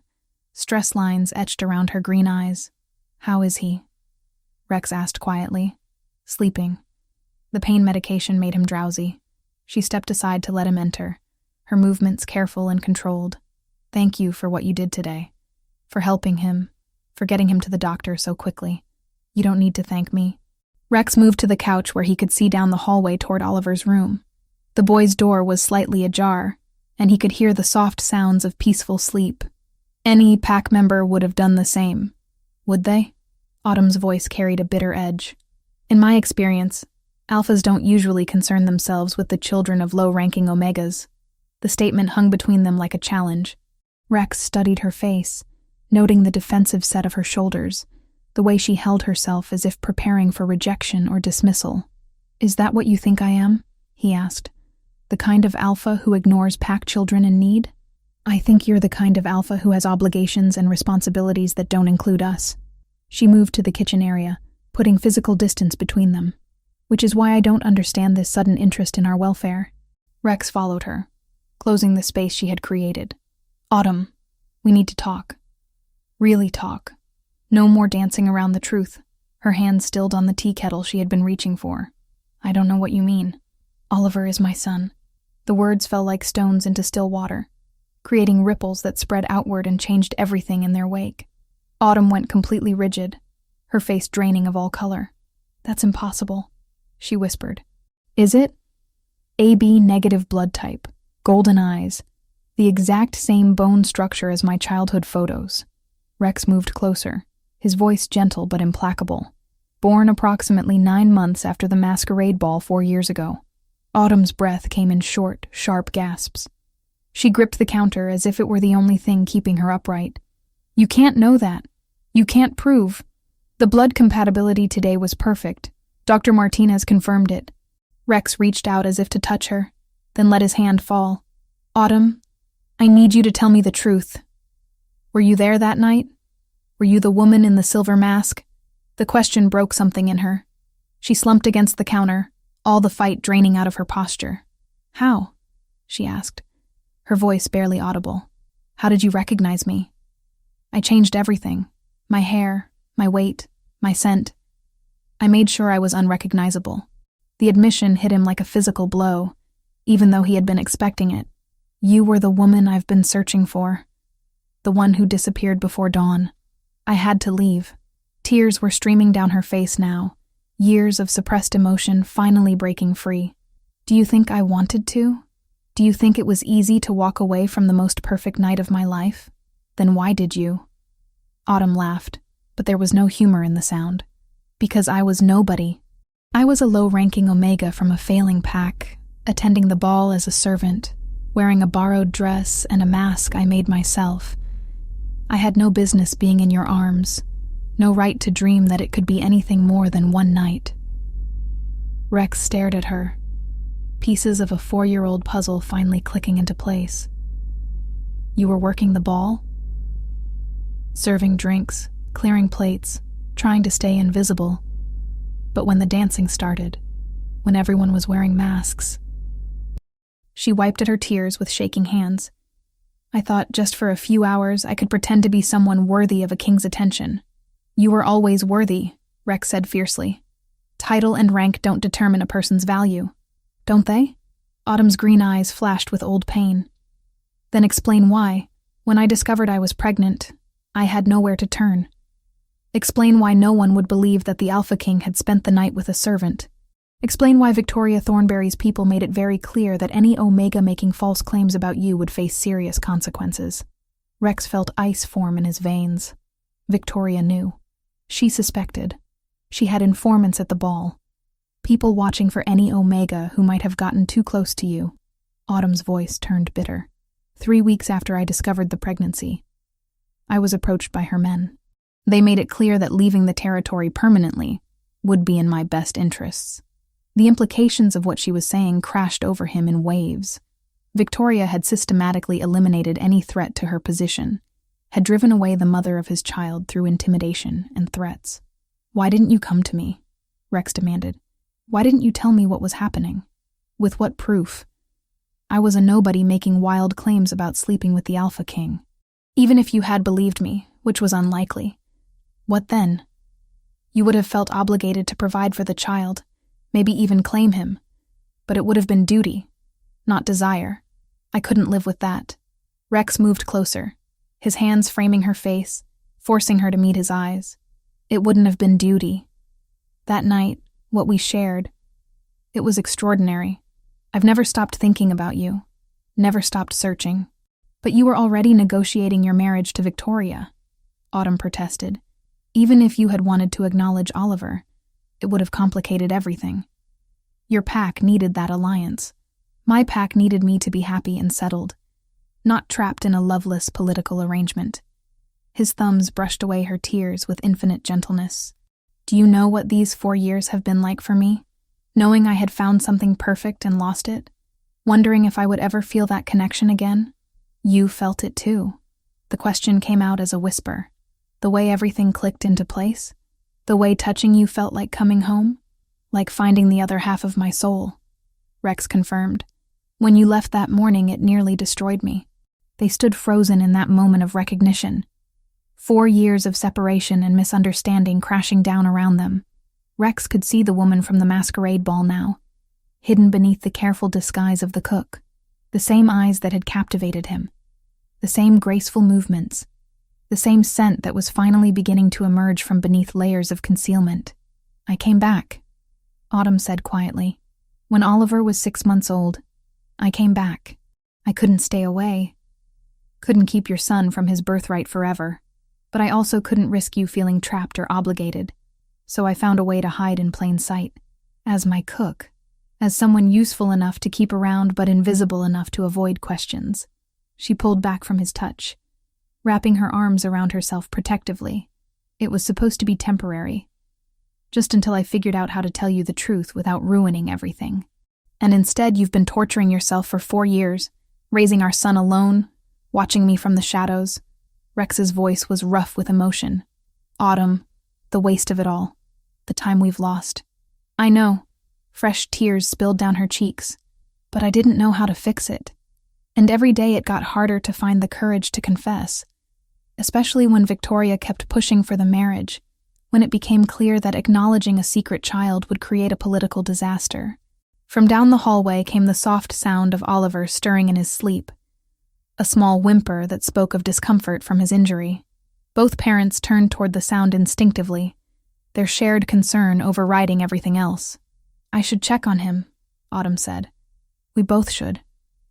stress lines etched around her green eyes. "How is he?" Rex asked quietly. "Sleeping." The pain medication made him drowsy. She stepped aside to let him enter, her movements careful and controlled. "Thank you for what you did today, for helping him, for getting him to the doctor so quickly. You don't need to thank me." Rex moved to the couch where he could see down the hallway toward Oliver's room. The boy's door was slightly ajar, and he could hear the soft sounds of peaceful sleep. Any pack member would have done the same. Would they? Autumn's voice carried a bitter edge. "In my experience, alphas don't usually concern themselves with the children of low-ranking omegas." The statement hung between them like a challenge. Rex studied her face, noting the defensive set of her shoulders, the way she held herself as if preparing for rejection or dismissal. "Is that what you think I am?" he asked. "The kind of alpha who ignores pack children in need?" "I think you're the kind of alpha who has obligations and responsibilities that don't include us." She moved to the kitchen area, putting physical distance between them. "Which is why I don't understand this sudden interest in our welfare." Rex followed her, closing the space she had created. "Autumn, we need to talk. Really talk. No more dancing around the truth." Her hand stilled on the tea kettle she had been reaching for. "I don't know what you mean." "Oliver is my son." The words fell like stones into still water, creating ripples that spread outward and changed everything in their wake. Autumn went completely rigid, her face draining of all color. "That's impossible," she whispered. "Is it?" AB negative blood type, golden eyes, the exact same bone structure as my childhood photos. Rex moved closer, his voice gentle but implacable. "Born approximately 9 months after the masquerade ball 4 years ago." Autumn's breath came in short, sharp gasps. She gripped the counter as if it were the only thing keeping her upright. "You can't know that. You can't prove." The blood compatibility today was perfect. Dr. Martinez confirmed it. Rex reached out as if to touch her, then let his hand fall. "Autumn, I need you to tell me the truth." Were you there that night? Were you the woman in the silver mask? The question broke something in her. She slumped against the counter, all the fight draining out of her posture. How? She asked, her voice barely audible. How did you recognize me? I changed everything. My hair, my weight, my scent. I made sure I was unrecognizable. The admission hit him like a physical blow, even though he had been expecting it. You were the woman I've been searching for. The one who disappeared before dawn. I had to leave. Tears were streaming down her face now, years of suppressed emotion finally breaking free. Do you think I wanted to? Do you think it was easy to walk away from the most perfect night of my life? Then why did you? Autumn laughed, but there was no humor in the sound. Because I was nobody. I was a low-ranking Omega from a failing pack, attending the ball as a servant, wearing a borrowed dress and a mask I made myself. I had no business being in your arms, no right to dream that it could be anything more than one night. Rex stared at her, pieces of a 4-year-old puzzle finally clicking into place. You were working the ball? Serving drinks, clearing plates, trying to stay invisible. But when the dancing started, when everyone was wearing masks... She wiped at her tears with shaking hands. I thought just for a few hours I could pretend to be someone worthy of a king's attention. You were always worthy, Rex said fiercely. Title and rank don't determine a person's value. Don't they? Autumn's green eyes flashed with old pain. Then explain why, when I discovered I was pregnant, I had nowhere to turn. Explain why no one would believe that the Alpha King had spent the night with a servant. Explain why Victoria Thornberry's people made it very clear that any Omega making false claims about you would face serious consequences. Rex felt ice form in his veins. Victoria knew. She suspected. She had informants at the ball. People watching for any Omega who might have gotten too close to you. Autumn's voice turned bitter. 3 weeks after I discovered the pregnancy, I was approached by her men. They made it clear that leaving the territory permanently would be in my best interests. The implications of what she was saying crashed over him in waves. Victoria had systematically eliminated any threat to her position, had driven away the mother of his child through intimidation and threats. Why didn't you come to me? Rex demanded. Why didn't you tell me what was happening? With what proof? I was a nobody making wild claims about sleeping with the Alpha King. Even if you had believed me, which was unlikely. What then? You would have felt obligated to provide for the child, maybe even claim him. But it would have been duty, not desire. I couldn't live with that. Rex moved closer, his hands framing her face, forcing her to meet his eyes. It wouldn't have been duty. That night, what we shared, it was extraordinary. I've never stopped thinking about you, never stopped searching. But you were already negotiating your marriage to Victoria, Autumn protested. Even if you had wanted to acknowledge Oliver, it would have complicated everything. Your pack needed that alliance. My pack needed me to be happy and settled, not trapped in a loveless political arrangement. His thumbs brushed away her tears with infinite gentleness. Do you know what these 4 years have been like for me? Knowing I had found something perfect and lost it? Wondering if I would ever feel that connection again? You felt it too. The question came out as a whisper. The way everything clicked into place? The way touching you felt like coming home? Like finding the other half of my soul? Rex confirmed. When you left that morning, it nearly destroyed me. They stood frozen in that moment of recognition. 4 years of separation and misunderstanding crashing down around them. Rex could see the woman from the masquerade ball now, hidden beneath the careful disguise of the cook. The same eyes that had captivated him. The same graceful movements. The same scent that was finally beginning to emerge from beneath layers of concealment. I came back, Autumn said quietly. When Oliver was 6 months old, I came back. I couldn't stay away. Couldn't keep your son from his birthright forever. But I also couldn't risk you feeling trapped or obligated. So I found a way to hide in plain sight. As my cook. As someone useful enough to keep around but invisible enough to avoid questions. She pulled back from his touch, wrapping her arms around herself protectively. It was supposed to be temporary. Just until I figured out how to tell you the truth without ruining everything. And instead you've been torturing yourself for 4 years, raising our son alone, watching me from the shadows. Rex's voice was rough with emotion. Autumn, the waste of it all. The time we've lost. I know. Fresh tears spilled down her cheeks. But I didn't know how to fix it. And every day it got harder to find the courage to confess. Especially when Victoria kept pushing for the marriage, when it became clear that acknowledging a secret child would create a political disaster. From down the hallway came the soft sound of Oliver stirring in his sleep, a small whimper that spoke of discomfort from his injury. Both parents turned toward the sound instinctively, their shared concern overriding everything else. I should check on him, Autumn said. We both should.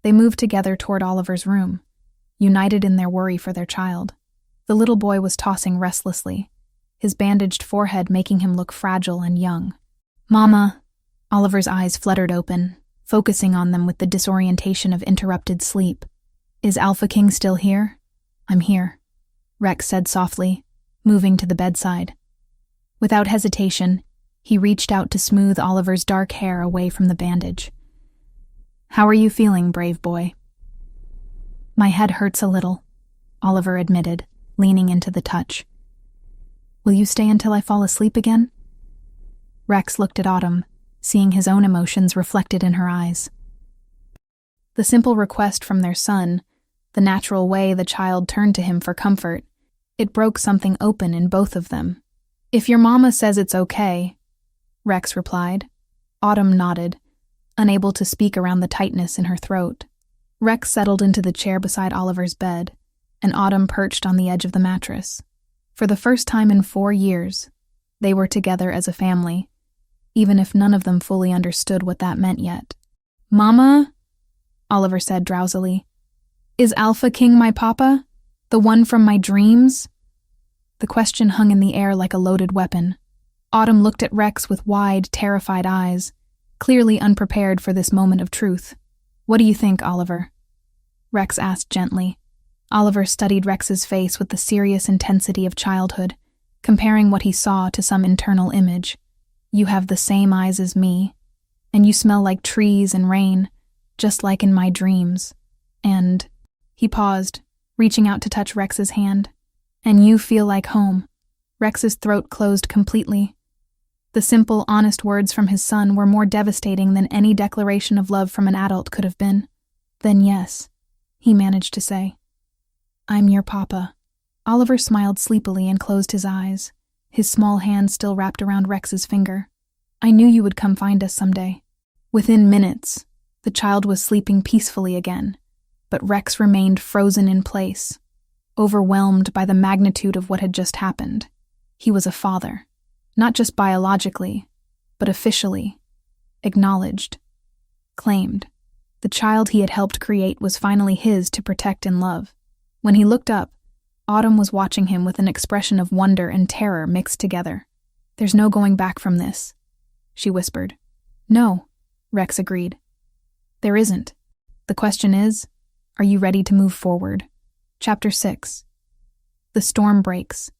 They moved together toward Oliver's room, united in their worry for their child. The little boy was tossing restlessly, his bandaged forehead making him look fragile and young. Mama! Oliver's eyes fluttered open, focusing on them with the disorientation of interrupted sleep. Is Alpha King still here? I'm here, Rex said softly, moving to the bedside. Without hesitation, he reached out to smooth Oliver's dark hair away from the bandage. How are you feeling, brave boy? My head hurts a little, Oliver admitted, leaning into the touch. Will you stay until I fall asleep again? Rex looked at Autumn, seeing his own emotions reflected in her eyes. The simple request from their son, the natural way the child turned to him for comfort, it broke something open in both of them. If your mama says it's okay, Rex replied. Autumn nodded, unable to speak around the tightness in her throat. Rex settled into the chair beside Oliver's bed, and Autumn perched on the edge of the mattress. For the first time in 4 years, they were together as a family, even if none of them fully understood what that meant yet. Mama? Oliver said drowsily. Is Alpha King my papa? The one from my dreams? The question hung in the air like a loaded weapon. Autumn looked at Rex with wide, terrified eyes, clearly unprepared for this moment of truth. What do you think, Oliver? Rex asked gently. Oliver studied Rex's face with the serious intensity of childhood, comparing what he saw to some internal image. You have the same eyes as me, and you smell like trees and rain, just like in my dreams. And he paused, reaching out to touch Rex's hand. And you feel like home. Rex's throat closed completely. The simple, honest words from his son were more devastating than any declaration of love from an adult could have been. Then yes, he managed to say. I'm your papa. Oliver smiled sleepily and closed his eyes, his small hand still wrapped around Rex's finger. I knew you would come find us someday. Within minutes, the child was sleeping peacefully again, but Rex remained frozen in place, overwhelmed by the magnitude of what had just happened. He was a father, not just biologically, but officially, acknowledged, claimed. The child he had helped create was finally his to protect and love. When he looked up, Autumn was watching him with an expression of wonder and terror mixed together. There's no going back from this, she whispered. No, Rex agreed. There isn't. The question is, are you ready to move forward? Chapter 6. The storm breaks.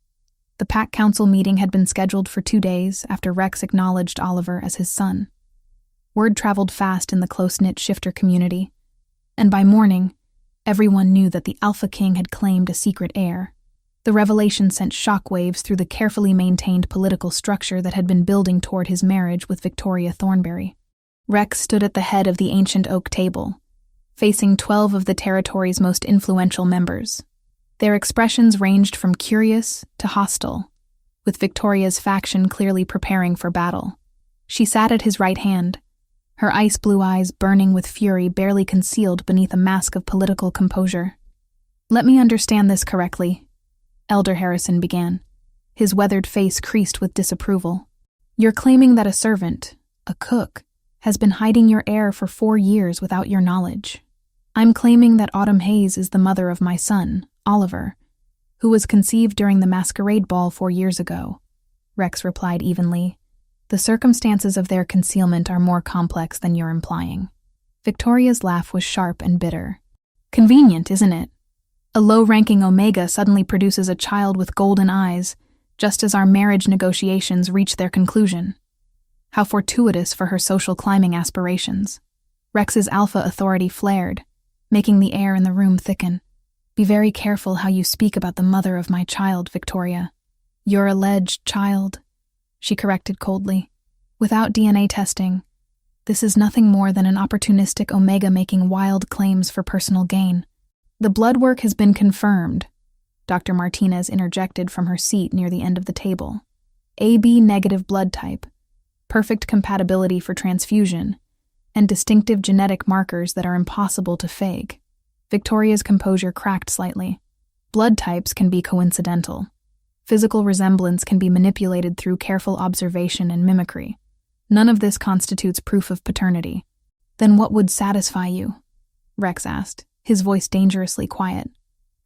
The Pack Council meeting had been scheduled for 2 days after Rex acknowledged Oliver as his son. Word traveled fast in the close-knit shifter community, and by morning, everyone knew that the Alpha King had claimed a secret heir. The revelation sent shockwaves through the carefully maintained political structure that had been building toward his marriage with Victoria Thornberry. Rex stood at the head of the ancient oak table, facing 12 of the territory's most influential members. Their expressions ranged from curious to hostile, with Victoria's faction clearly preparing for battle. She sat at his right hand, her ice blue eyes burning with fury barely concealed beneath a mask of political composure. Let me understand this correctly, Elder Harrison began, his weathered face creased with disapproval. You're claiming that a servant, a cook, has been hiding your heir for 4 years without your knowledge. I'm claiming that Autumn Hayes is the mother of my son, Oliver, who was conceived during the masquerade ball 4 years ago, Rex replied evenly. The circumstances of their concealment are more complex than you're implying. Victoria's laugh was sharp and bitter. Convenient, isn't it? A low-ranking Omega suddenly produces a child with golden eyes, just as our marriage negotiations reach their conclusion. How fortuitous for her social climbing aspirations. Rex's alpha authority flared, making the air in the room thicken. Be very careful how you speak about the mother of my child, Victoria. Your alleged child, she corrected coldly. Without DNA testing, this is nothing more than an opportunistic Omega making wild claims for personal gain. The blood work has been confirmed, Dr. Martinez interjected from her seat near the end of the table. AB negative blood type, perfect compatibility for transfusion, and distinctive genetic markers that are impossible to fake. Victoria's composure cracked slightly. Blood types can be coincidental. Physical resemblance can be manipulated through careful observation and mimicry. None of this constitutes proof of paternity. Then what would satisfy you? Rex asked, his voice dangerously quiet.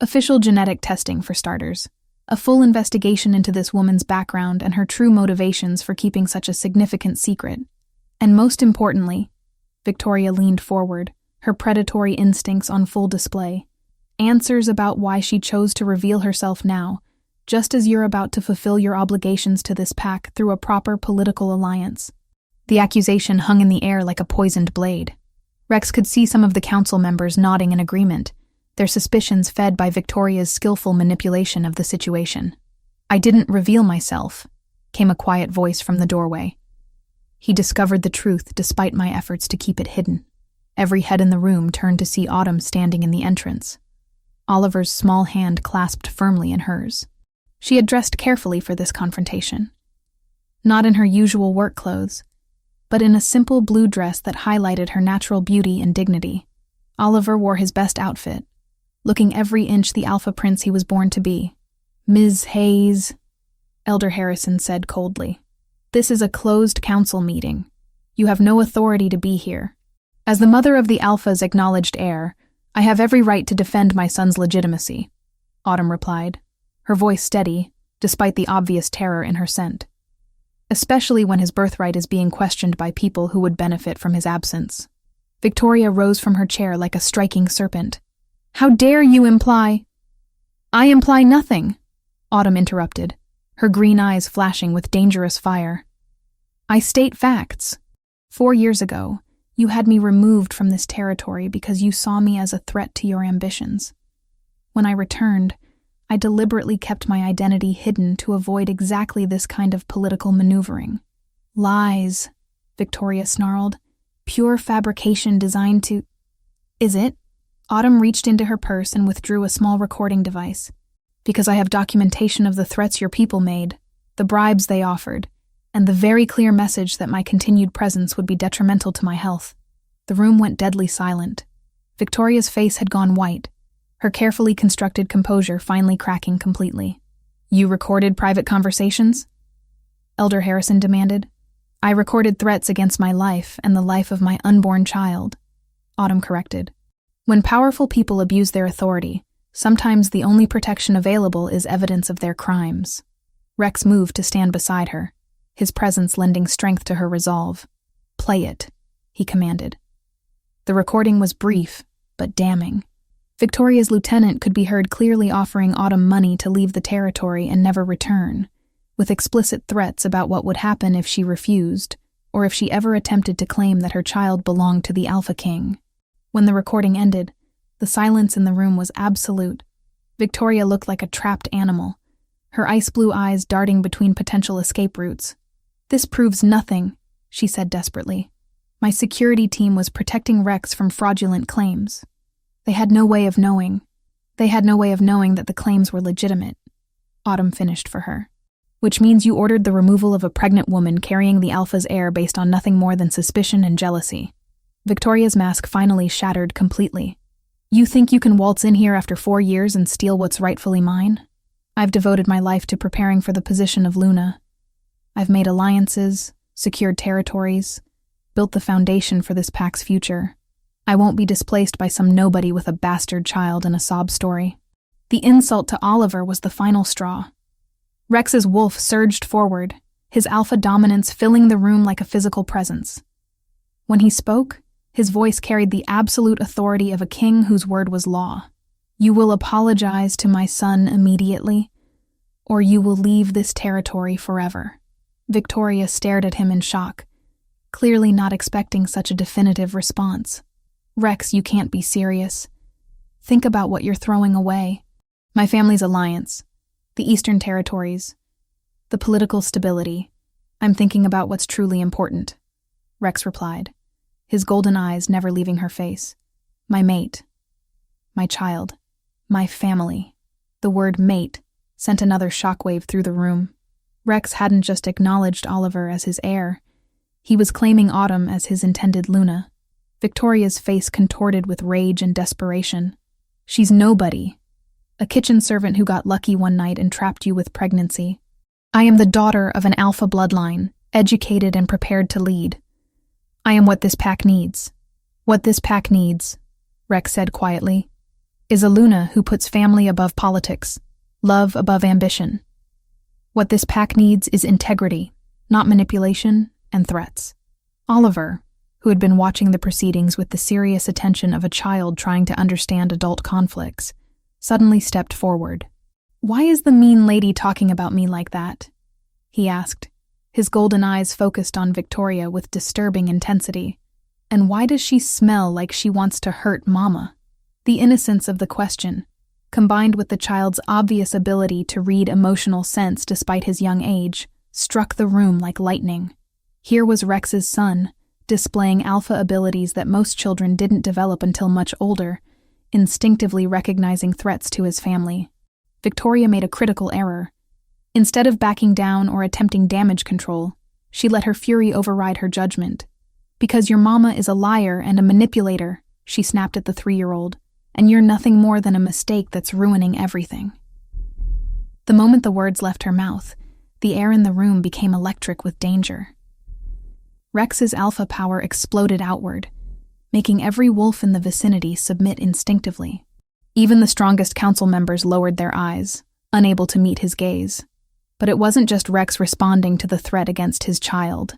Official genetic testing, for starters. A full investigation into this woman's background and her true motivations for keeping such a significant secret. And most importantly, Victoria leaned forward, her predatory instincts on full display. Answers about why she chose to reveal herself now, just as you're about to fulfill your obligations to this pack through a proper political alliance. The accusation hung in the air like a poisoned blade. Rex could see some of the council members nodding in agreement, their suspicions fed by Victoria's skillful manipulation of the situation. I didn't reveal myself, came a quiet voice from the doorway. He discovered the truth despite my efforts to keep it hidden. Every head in the room turned to see Autumn standing in the entrance. Oliver's small hand clasped firmly in hers. She had dressed carefully for this confrontation. Not in her usual work clothes, but in a simple blue dress that highlighted her natural beauty and dignity. Oliver wore his best outfit, looking every inch the alpha prince he was born to be. Ms. Hayes, Elder Harrison said coldly, this is a closed council meeting. You have no authority to be here. As the mother of the alpha's acknowledged heir, I have every right to defend my son's legitimacy, Autumn replied, her voice steady, despite the obvious terror in her scent. Especially when his birthright is being questioned by people who would benefit from his absence. Victoria rose from her chair like a striking serpent. How dare you imply— I imply nothing, Autumn interrupted, her green eyes flashing with dangerous fire. I state facts. 4 years ago, you had me removed from this territory because you saw me as a threat to your ambitions. When I returned, I deliberately kept my identity hidden to avoid exactly this kind of political maneuvering. Lies, Victoria snarled. Pure fabrication designed to— Is it? Autumn reached into her purse and withdrew a small recording device. Because I have documentation of the threats your people made, the bribes they offered, and the very clear message that my continued presence would be detrimental to my health. The room went deadly silent. Victoria's face had gone white, her carefully constructed composure finally cracking completely. You recorded private conversations? Elder Harrison demanded. I recorded threats against my life and the life of my unborn child, Autumn corrected. When powerful people abuse their authority, sometimes the only protection available is evidence of their crimes. Rex moved to stand beside her, his presence lending strength to her resolve. Play it, he commanded. The recording was brief, but damning. Victoria's lieutenant could be heard clearly offering Autumn money to leave the territory and never return, with explicit threats about what would happen if she refused, or if she ever attempted to claim that her child belonged to the Alpha King. When the recording ended, the silence in the room was absolute. Victoria looked like a trapped animal, her ice-blue eyes darting between potential escape routes. This proves nothing, she said desperately. My security team was protecting Rex from fraudulent claims. They had no way of knowing that the claims were legitimate. Autumn finished for her. Which means you ordered the removal of a pregnant woman carrying the Alpha's heir based on nothing more than suspicion and jealousy. Victoria's mask finally shattered completely. You think you can waltz in here after 4 years and steal what's rightfully mine? I've devoted my life to preparing for the position of Luna. I've made alliances, secured territories, built the foundation for this pack's future. I won't be displaced by some nobody with a bastard child and a sob story. The insult to Oliver was the final straw. Rex's wolf surged forward, his alpha dominance filling the room like a physical presence. When he spoke, his voice carried the absolute authority of a king whose word was law. You will apologize to my son immediately, or you will leave this territory forever. Victoria stared at him in shock, clearly not expecting such a definitive response. Rex, you can't be serious. Think about what you're throwing away. My family's alliance, the Eastern Territories, the political stability. I'm thinking about what's truly important, Rex replied, his golden eyes never leaving her face. My mate, my child, my family. The word mate sent another shockwave through the room. Rex hadn't just acknowledged Oliver as his heir. He was claiming Autumn as his intended Luna. Victoria's face contorted with rage and desperation. She's nobody. A kitchen servant who got lucky one night and trapped you with pregnancy. I am the daughter of an alpha bloodline, educated and prepared to lead. I am what this pack needs. What this pack needs, Rex said quietly, is a Luna who puts family above politics, love above ambition. What this pack needs is integrity, not manipulation and threats. Oliver, who had been watching the proceedings with the serious attention of a child trying to understand adult conflicts, suddenly stepped forward. Why is the mean lady talking about me like that? He asked, his golden eyes focused on Victoria with disturbing intensity. And why does she smell like she wants to hurt Mama? The innocence of the question, combined with the child's obvious ability to read emotional sense despite his young age, struck the room like lightning. Here was Rex's son, displaying alpha abilities that most children didn't develop until much older, instinctively recognizing threats to his family. Victoria made a critical error. Instead of backing down or attempting damage control, she let her fury override her judgment. Because your mama is a liar and a manipulator, she snapped at the 3-year-old, and you're nothing more than a mistake that's ruining everything. The moment the words left her mouth, the air in the room became electric with danger. Rex's alpha power exploded outward, making every wolf in the vicinity submit instinctively. Even the strongest council members lowered their eyes, unable to meet his gaze. But it wasn't just Rex responding to the threat against his child.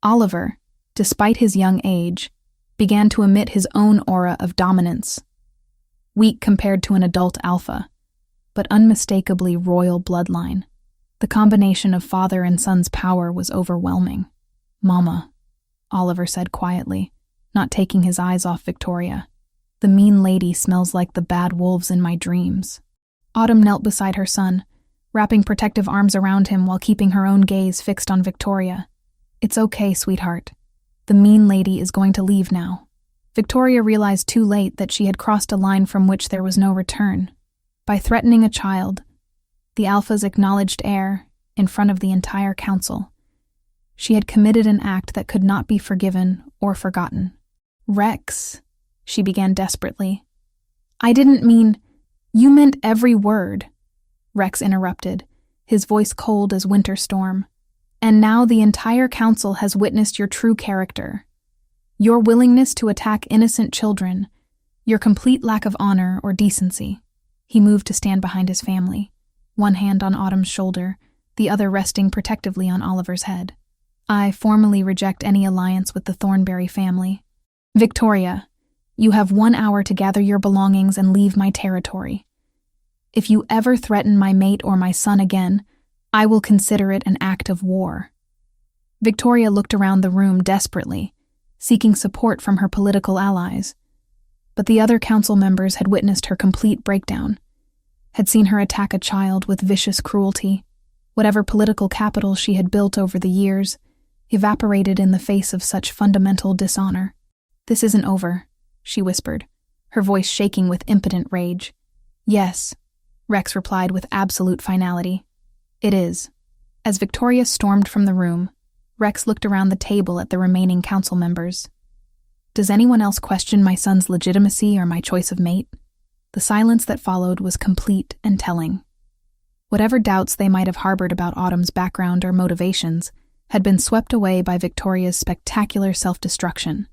Oliver, despite his young age, began to emit his own aura of dominance. Weak compared to an adult alpha, but unmistakably royal bloodline. The combination of father and son's power was overwhelming. Mama, Oliver said quietly, not taking his eyes off Victoria. The mean lady smells like the bad wolves in my dreams. Autumn knelt beside her son, wrapping protective arms around him while keeping her own gaze fixed on Victoria. It's okay, sweetheart. The mean lady is going to leave now. Victoria realized too late that she had crossed a line from which there was no return. By threatening a child, the alpha's acknowledged heir, in front of the entire council, she had committed an act that could not be forgiven or forgotten. Rex, she began desperately. I didn't mean... You meant every word, Rex interrupted, his voice cold as winter storm. And now the entire council has witnessed your true character. Your willingness to attack innocent children, your complete lack of honor or decency. He moved to stand behind his family, one hand on Autumn's shoulder, the other resting protectively on Oliver's head. I formally reject any alliance with the Thornberry family. Victoria, you have 1 hour to gather your belongings and leave my territory. If you ever threaten my mate or my son again, I will consider it an act of war. Victoria looked around the room desperately, seeking support from her political allies. But the other council members had witnessed her complete breakdown, had seen her attack a child with vicious cruelty. Whatever political capital she had built over the years evaporated in the face of such fundamental dishonor. This isn't over, she whispered, her voice shaking with impotent rage. Yes, Rex replied with absolute finality. It is. As Victoria stormed from the room, Rex looked around the table at the remaining council members. Does anyone else question my son's legitimacy or my choice of mate? The silence that followed was complete and telling. Whatever doubts they might have harbored about Autumn's background or motivations had been swept away by Victoria's spectacular self-destruction.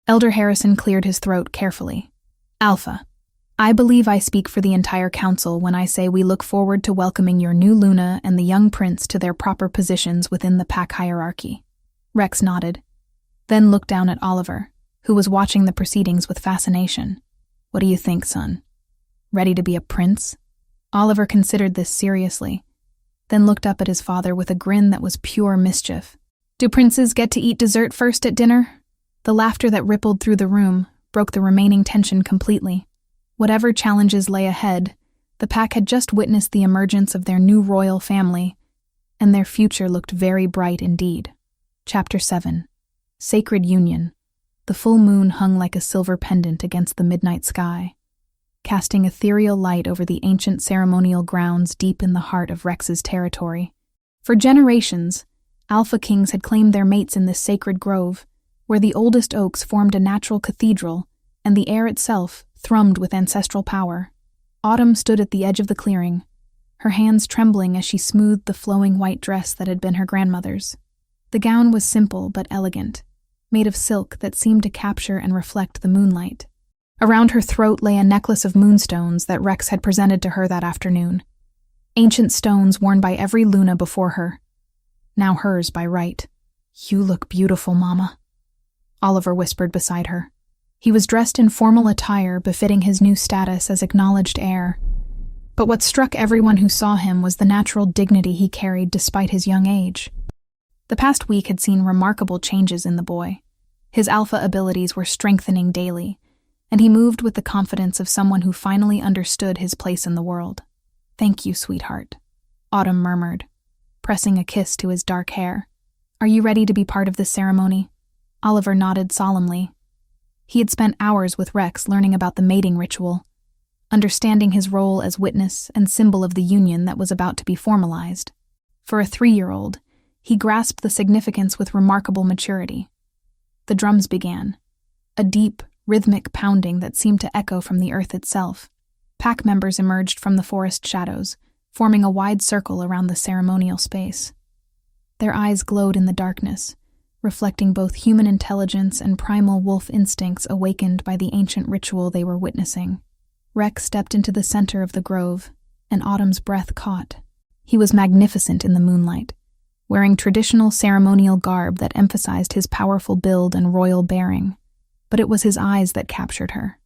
Elder Harrison cleared his throat carefully. Alpha, I believe I speak for the entire council when I say we look forward to welcoming your new Luna and the young prince to their proper positions within the pack hierarchy. Rex nodded, then looked down at Oliver, who was watching the proceedings with fascination. What do you think, son? Ready to be a prince? Oliver considered this seriously, then looked up at his father with a grin that was pure mischief. Do princes get to eat dessert first at dinner? The laughter that rippled through the room broke the remaining tension completely. Whatever challenges lay ahead, the pack had just witnessed the emergence of their new royal family, and their future looked very bright indeed. Chapter 7. Sacred Union. The full moon hung like a silver pendant against the midnight sky, casting ethereal light over the ancient ceremonial grounds deep in the heart of Rex's territory. For generations, alpha kings had claimed their mates in this sacred grove, where the oldest oaks formed a natural cathedral, and the air itself thrummed with ancestral power. Autumn stood at the edge of the clearing, her hands trembling as she smoothed the flowing white dress that had been her grandmother's. The gown was simple but elegant, made of silk that seemed to capture and reflect the moonlight. Around her throat lay a necklace of moonstones that Rex had presented to her that afternoon. Ancient stones worn by every Luna before her, now hers by right. "You look beautiful, Mama," Oliver whispered beside her. He was dressed in formal attire befitting his new status as acknowledged heir. But what struck everyone who saw him was the natural dignity he carried despite his young age. The past week had seen remarkable changes in the boy. His alpha abilities were strengthening daily, and he moved with the confidence of someone who finally understood his place in the world. "Thank you, sweetheart," Autumn murmured, pressing a kiss to his dark hair. "Are you ready to be part of this ceremony?" Oliver nodded solemnly. He had spent hours with Rex learning about the mating ritual, understanding his role as witness and symbol of the union that was about to be formalized. For a 3-year-old, he grasped the significance with remarkable maturity. The drums began, a deep, rhythmic pounding that seemed to echo from the earth itself. Pack members emerged from the forest shadows, forming a wide circle around the ceremonial space. Their eyes glowed in the darkness, reflecting both human intelligence and primal wolf instincts awakened by the ancient ritual they were witnessing. Rex stepped into the center of the grove, and Autumn's breath caught. He was magnificent in the moonlight, wearing traditional ceremonial garb that emphasized his powerful build and royal bearing. But it was his eyes that captured her,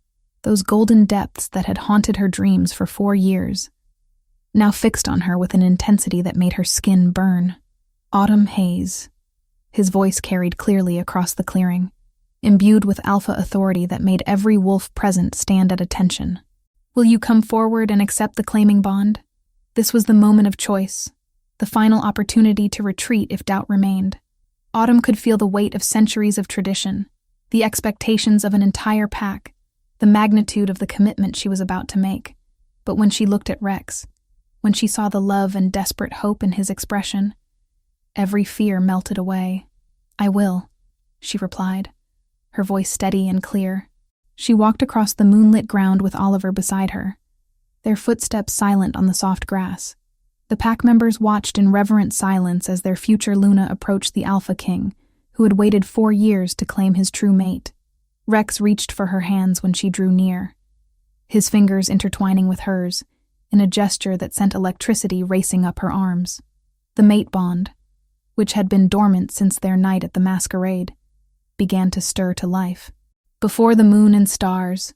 those golden depths that had haunted her dreams for 4 years, now fixed on her with an intensity that made her skin burn. "Autumn Hayes." His voice carried clearly across the clearing, imbued with alpha authority that made every wolf present stand at attention. "Will you come forward and accept the claiming bond?" This was the moment of choice, the final opportunity to retreat if doubt remained. Autumn could feel the weight of centuries of tradition, the expectations of an entire pack, the magnitude of the commitment she was about to make. But when she looked at Rex, when she saw the love and desperate hope in his expression, every fear melted away. "I will," she replied, her voice steady and clear. She walked across the moonlit ground with Oliver beside her, their footsteps silent on the soft grass. The pack members watched in reverent silence as their future Luna approached the Alpha King, who had waited 4 years to claim his true mate. Rex reached for her hands when she drew near, his fingers intertwining with hers, in a gesture that sent electricity racing up her arms. The mate bond, which had been dormant since their night at the masquerade, began to stir to life. "Before the moon and stars,"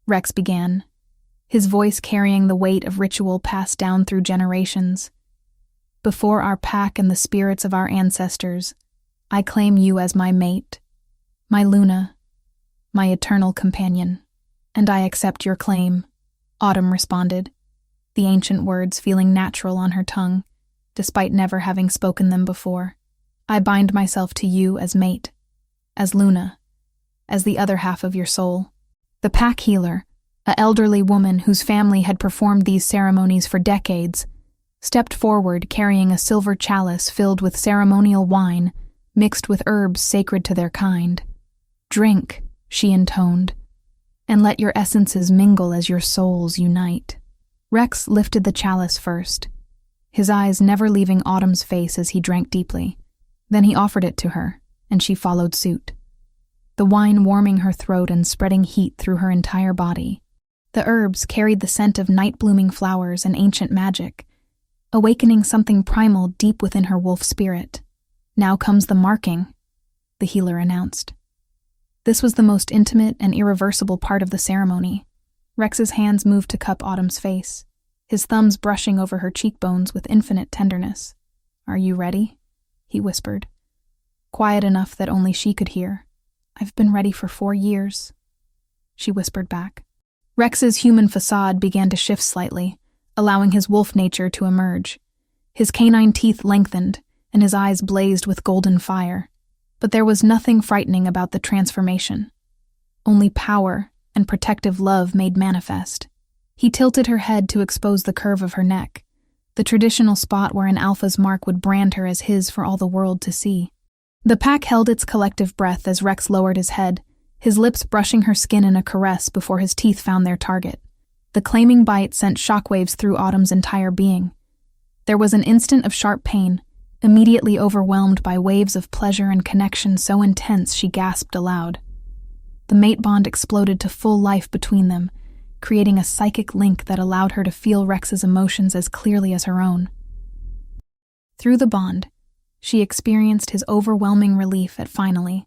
Rex began, his voice carrying the weight of ritual passed down through generations. "Before our pack and the spirits of our ancestors, I claim you as my mate, my Luna, my eternal companion, and I accept your claim," Autumn responded, the ancient words feeling natural on her tongue, despite never having spoken them before. "I bind myself to you as mate, as Luna, as the other half of your soul." The pack healer, an elderly woman whose family had performed these ceremonies for decades, stepped forward carrying a silver chalice filled with ceremonial wine mixed with herbs sacred to their kind. "Drink," she intoned, "and let your essences mingle as your souls unite." Rex lifted the chalice first, his eyes never leaving Autumn's face as he drank deeply. Then he offered it to her, and she followed suit, the wine warming her throat and spreading heat through her entire body. The herbs carried the scent of night-blooming flowers and ancient magic, awakening something primal deep within her wolf spirit. "Now comes the marking," the healer announced. This was the most intimate and irreversible part of the ceremony. Rex's hands moved to cup Autumn's face, his thumbs brushing over her cheekbones with infinite tenderness. "Are you ready?" he whispered, quiet enough that only she could hear. "I've been ready for 4 years," she whispered back. Rex's human facade began to shift slightly, allowing his wolf nature to emerge. His canine teeth lengthened, and his eyes blazed with golden fire. But there was nothing frightening about the transformation. Only power and protective love made manifest. He tilted her head to expose the curve of her neck, the traditional spot where an alpha's mark would brand her as his for all the world to see. The pack held its collective breath as Rex lowered his head, his lips brushing her skin in a caress before his teeth found their target. The claiming bite sent shockwaves through Autumn's entire being. There was an instant of sharp pain, immediately overwhelmed by waves of pleasure and connection so intense she gasped aloud. The mate bond exploded to full life between them, creating a psychic link that allowed her to feel Rex's emotions as clearly as her own. Through the bond, she experienced his overwhelming relief at finally,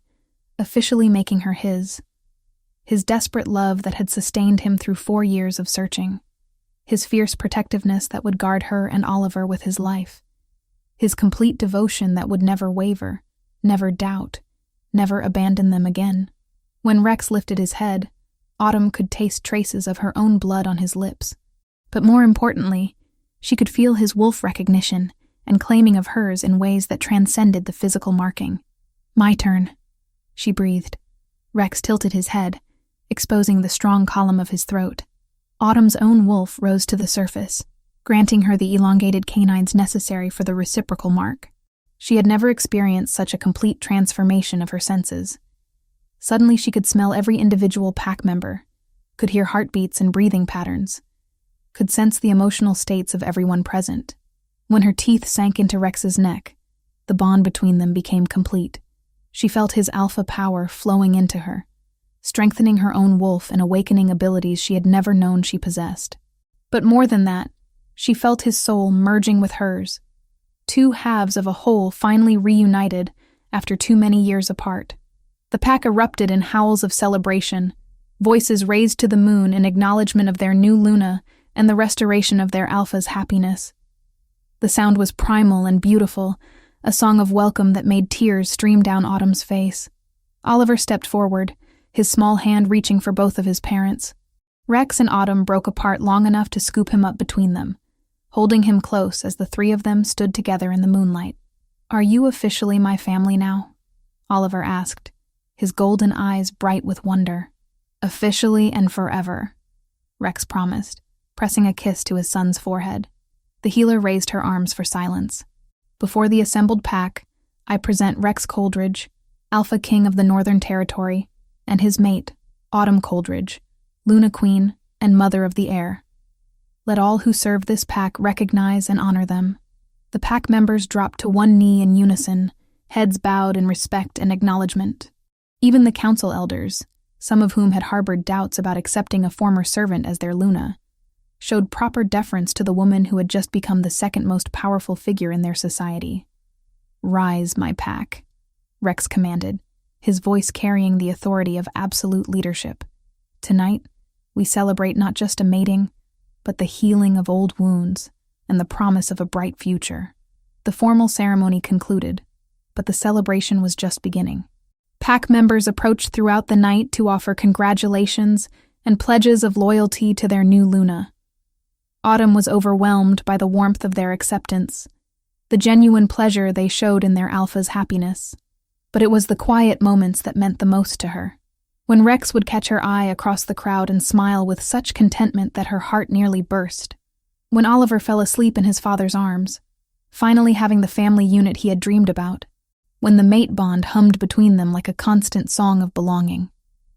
officially making her his desperate love that had sustained him through 4 years of searching, his fierce protectiveness that would guard her and Oliver with his life, his complete devotion that would never waver, never doubt, never abandon them again. When Rex lifted his head, Autumn could taste traces of her own blood on his lips. But more importantly, she could feel his wolf recognition and claiming of hers in ways that transcended the physical marking. "My turn," she breathed. Rex tilted his head, exposing the strong column of his throat. Autumn's own wolf rose to the surface, granting her the elongated canines necessary for the reciprocal mark. She had never experienced such a complete transformation of her senses. Suddenly she could smell every individual pack member, could hear heartbeats and breathing patterns, could sense the emotional states of everyone present. When her teeth sank into Rex's neck, the bond between them became complete. She felt his alpha power flowing into her, strengthening her own wolf and awakening abilities she had never known she possessed. But more than that, she felt his soul merging with hers. 2 halves of a whole finally reunited after too many years apart. The pack erupted in howls of celebration, voices raised to the moon in acknowledgement of their new Luna and the restoration of their alpha's happiness. The sound was primal and beautiful, a song of welcome that made tears stream down Autumn's face. Oliver stepped forward, his small hand reaching for both of his parents. Rex and Autumn broke apart long enough to scoop him up between them, holding him close as the 3 of them stood together in the moonlight. "Are you officially my family now?" Oliver asked, his golden eyes bright with wonder. "Officially and forever," Rex promised, pressing a kiss to his son's forehead. The healer raised her arms for silence. "Before the assembled pack, I present Rex Coldridge, Alpha King of the Northern Territory, and his mate, Autumn Coldridge, Luna Queen and Mother of the Air. Let all who serve this pack recognize and honor them." The pack members dropped to one knee in unison, heads bowed in respect and acknowledgement. Even the council elders, some of whom had harbored doubts about accepting a former servant as their Luna, showed proper deference to the woman who had just become the second most powerful figure in their society. "Rise, my pack," Rex commanded, his voice carrying the authority of absolute leadership. "Tonight, we celebrate not just a mating, but the healing of old wounds and the promise of a bright future." The formal ceremony concluded, but the celebration was just beginning. Pack members approached throughout the night to offer congratulations and pledges of loyalty to their new Luna. Autumn was overwhelmed by the warmth of their acceptance, the genuine pleasure they showed in their alpha's happiness. But it was the quiet moments that meant the most to her. When Rex would catch her eye across the crowd and smile with such contentment that her heart nearly burst. When Oliver fell asleep in his father's arms, finally having the family unit he had dreamed about. When the mate bond hummed between them like a constant song of belonging.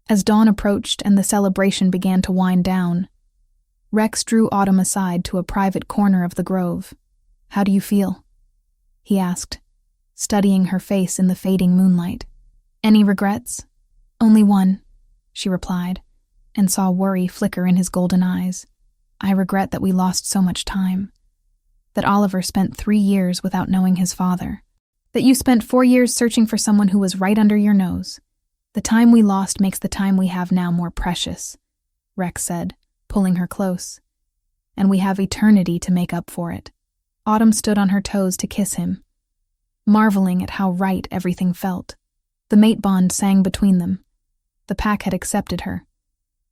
As dawn approached and the celebration began to wind down, Rex drew Autumn aside to a private corner of the grove. "How do you feel?" he asked, studying her face in the fading moonlight. "Any regrets?" "Only one," she replied, and saw worry flicker in his golden eyes. "I regret that we lost so much time. That Oliver spent 3 years without knowing his father. That you spent 4 years searching for someone who was right under your nose. The time we lost makes the time we have now more precious," Rex said, pulling her close. "And we have eternity to make up for it." Autumn stood on her toes to kiss him, marveling at how right everything felt. The mate bond sang between them. The pack had accepted her,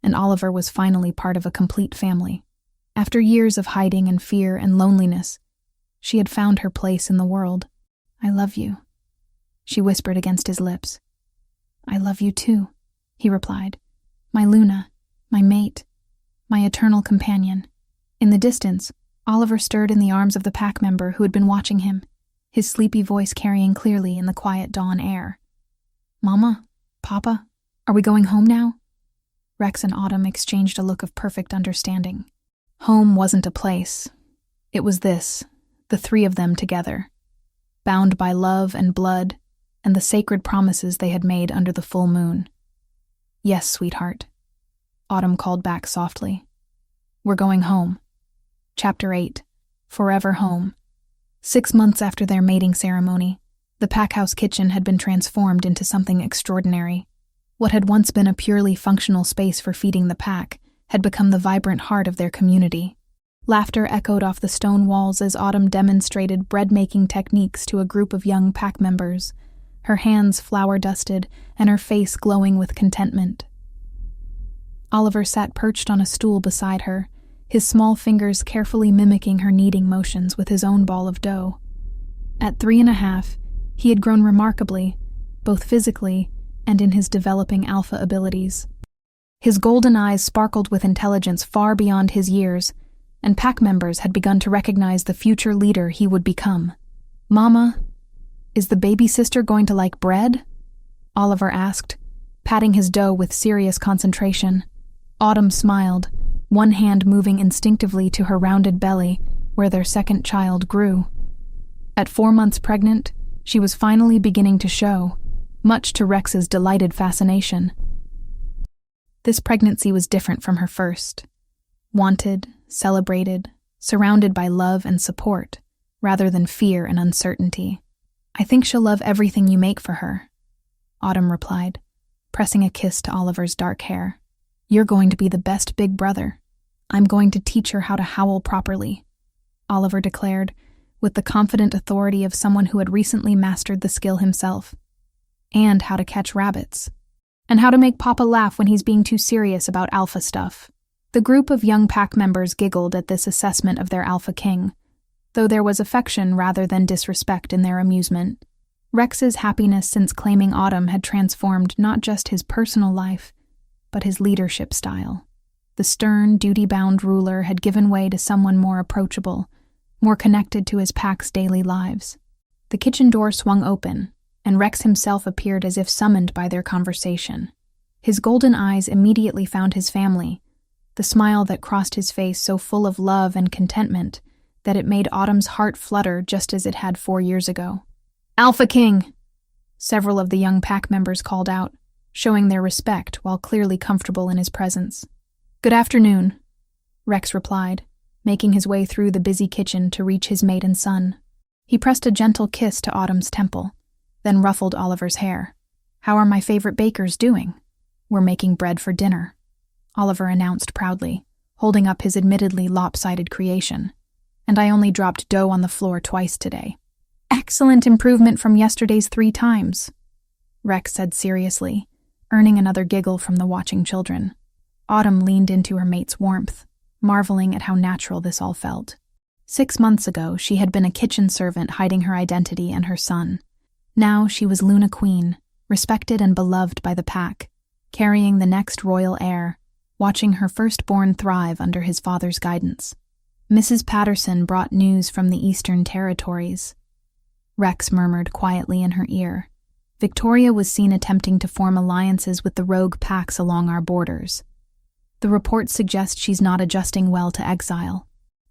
and Oliver was finally part of a complete family. After years of hiding and fear and loneliness, she had found her place in the world. "I love you," she whispered against his lips. "I love you too," he replied. "My Luna, my mate, my eternal companion." In the distance, Oliver stirred in the arms of the pack member who had been watching him, his sleepy voice carrying clearly in the quiet dawn air. "Mama? Papa? Are we going home now?" Rex and Autumn exchanged a look of perfect understanding. Home wasn't a place. It was this, the three of them together, bound by love and blood and the sacred promises they had made under the full moon. "Yes, sweetheart," Autumn called back softly. "We're going home." Chapter 8. Forever Home. 6 months after their mating ceremony, the packhouse kitchen had been transformed into something extraordinary. What had once been a purely functional space for feeding the pack had become the vibrant heart of their community. Laughter echoed off the stone walls as Autumn demonstrated bread-making techniques to a group of young pack members, her hands flour-dusted and her face glowing with contentment. Oliver sat perched on a stool beside her, his small fingers carefully mimicking her kneading motions with his own ball of dough. At 3.5, he had grown remarkably, both physically and in his developing alpha abilities. His golden eyes sparkled with intelligence far beyond his years, and pack members had begun to recognize the future leader he would become. "Mama, is the baby sister going to like bread?" Oliver asked, patting his dough with serious concentration. Autumn smiled, one hand moving instinctively to her rounded belly, where their second child grew. At 4 months pregnant, she was finally beginning to show, much to Rex's delighted fascination. This pregnancy was different from her first. Wanted, celebrated, surrounded by love and support, rather than fear and uncertainty. "I think she'll love everything you make for her," Autumn replied, pressing a kiss to Oliver's dark hair. "You're going to be the best big brother. I'm going to teach her how to howl properly," Oliver declared, with the confident authority of someone who had recently mastered the skill himself. "And how to catch rabbits. And how to make Papa laugh when he's being too serious about alpha stuff." The group of young pack members giggled at this assessment of their alpha king, though there was affection rather than disrespect in their amusement. Rex's happiness since claiming Autumn had transformed not just his personal life, but his leadership style. The stern, duty-bound ruler had given way to someone more approachable, more connected to his pack's daily lives. The kitchen door swung open, and Rex himself appeared as if summoned by their conversation. His golden eyes immediately found his family, the smile that crossed his face so full of love and contentment that it made Autumn's heart flutter just as it had 4 years ago. "Alpha King!" Several of the young pack members called out, showing their respect while clearly comfortable in his presence. "Good afternoon," Rex replied, making his way through the busy kitchen to reach his mate and son. He pressed a gentle kiss to Autumn's temple, then ruffled Oliver's hair. "How are my favorite bakers doing?" "We're making bread for dinner," Oliver announced proudly, holding up his admittedly lopsided creation. "And I only dropped dough on the floor twice today." "Excellent improvement from yesterday's 3 times," Rex said seriously, earning another giggle from the watching children. Autumn leaned into her mate's warmth, marveling at how natural this all felt. 6 months ago, she had been a kitchen servant hiding her identity and her son. Now she was Luna Queen, respected and beloved by the pack, carrying the next royal heir, watching her firstborn thrive under his father's guidance. Mrs. Patterson brought news from the Eastern Territories. Rex murmured quietly in her ear. Victoria was seen attempting to form alliances with the rogue packs along our borders. The reports suggest she's not adjusting well to exile.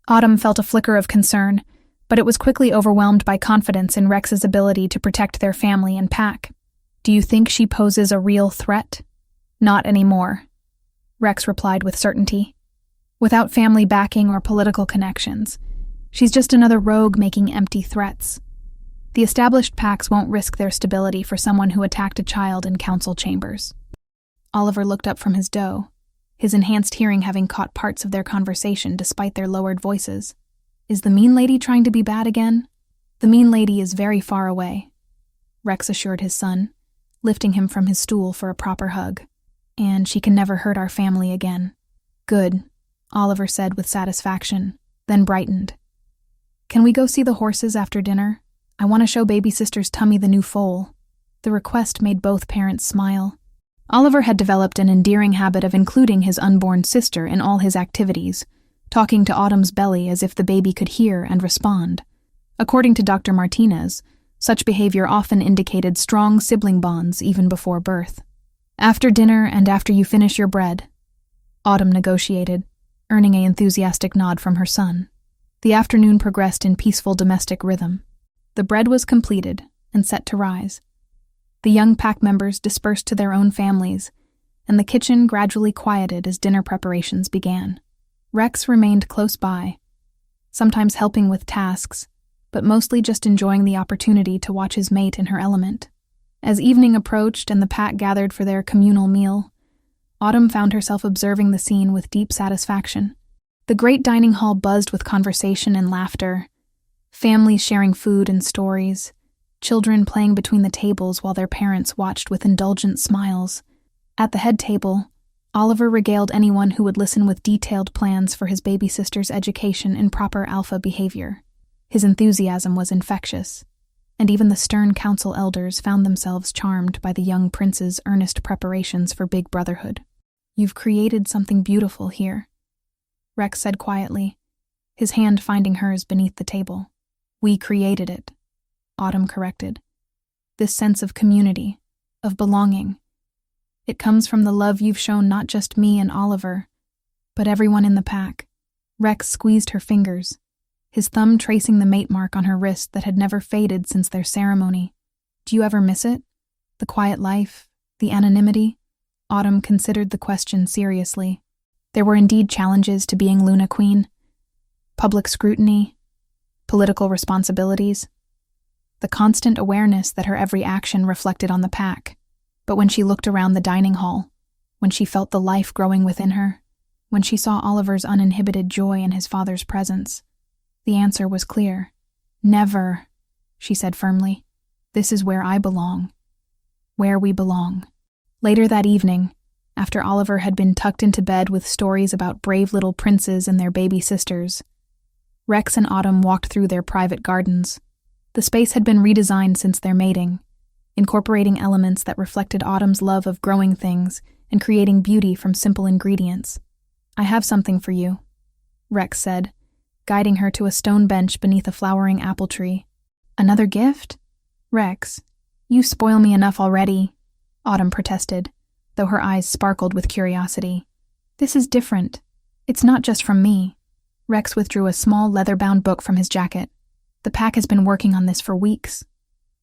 Autumn felt a flicker of concern, but it was quickly overwhelmed by confidence in Rex's ability to protect their family and pack. "Do you think she poses a real threat?" "Not anymore," Rex replied with certainty. "Without family backing or political connections, she's just another rogue making empty threats. The established packs won't risk their stability for someone who attacked a child in council chambers." Oliver looked up from his dough, his enhanced hearing having caught parts of their conversation despite their lowered voices. "Is the mean lady trying to be bad again?" "The mean lady is very far away," Rex assured his son, lifting him from his stool for a proper hug. and she can never hurt our family again." "Good," Oliver said with satisfaction, then brightened. "Can we go see the horses after dinner? I want to show baby sister's tummy the new foal." The request made both parents smile. Oliver had developed an endearing habit of including his unborn sister in all his activities, talking to Autumn's belly as if the baby could hear and respond. According to Dr. Martinez, such behavior often indicated strong sibling bonds even before birth. "After dinner and after you finish your bread," Autumn negotiated, earning an enthusiastic nod from her son. The afternoon progressed in peaceful domestic rhythm. The bread was completed and set to rise. The young pack members dispersed to their own families, and the kitchen gradually quieted as dinner preparations began. Rex remained close by, sometimes helping with tasks, but mostly just enjoying the opportunity to watch his mate in her element. As evening approached and the pack gathered for their communal meal, Autumn found herself observing the scene with deep satisfaction. The great dining hall buzzed with conversation and laughter, families sharing food and stories, children playing between the tables while their parents watched with indulgent smiles. At the head table, Oliver regaled anyone who would listen with detailed plans for his baby sister's education in proper alpha behavior. His enthusiasm was infectious, and even the stern council elders found themselves charmed by the young prince's earnest preparations for big brotherhood. "You've created something beautiful here," Rex said quietly, his hand finding hers beneath the table. "We created it," Autumn corrected. "This sense of community, of belonging. It comes from the love you've shown not just me and Oliver, but everyone in the pack." Rex squeezed her fingers, his thumb tracing the mate mark on her wrist that had never faded since their ceremony. "Do you ever miss it? The quiet life, the anonymity?" Autumn considered the question seriously. There were indeed challenges to being Luna Queen. Public scrutiny, political responsibilities, the constant awareness that her every action reflected on the pack. But when she looked around the dining hall, when she felt the life growing within her, when she saw Oliver's uninhibited joy in his father's presence, the answer was clear. "Never," she said firmly. "This is where I belong. Where we belong." Later that evening, after Oliver had been tucked into bed with stories about brave little princes and their baby sisters, Rex and Autumn walked through their private gardens. The space had been redesigned since their mating, incorporating elements that reflected Autumn's love of growing things and creating beauty from simple ingredients. "I have something for you," Rex said, guiding her to a stone bench beneath a flowering apple tree. "Another gift? Rex, you spoil me enough already," Autumn protested, though her eyes sparkled with curiosity. "This is different. It's not just from me." Rex withdrew a small leather-bound book from his jacket. "The pack has been working on this for weeks."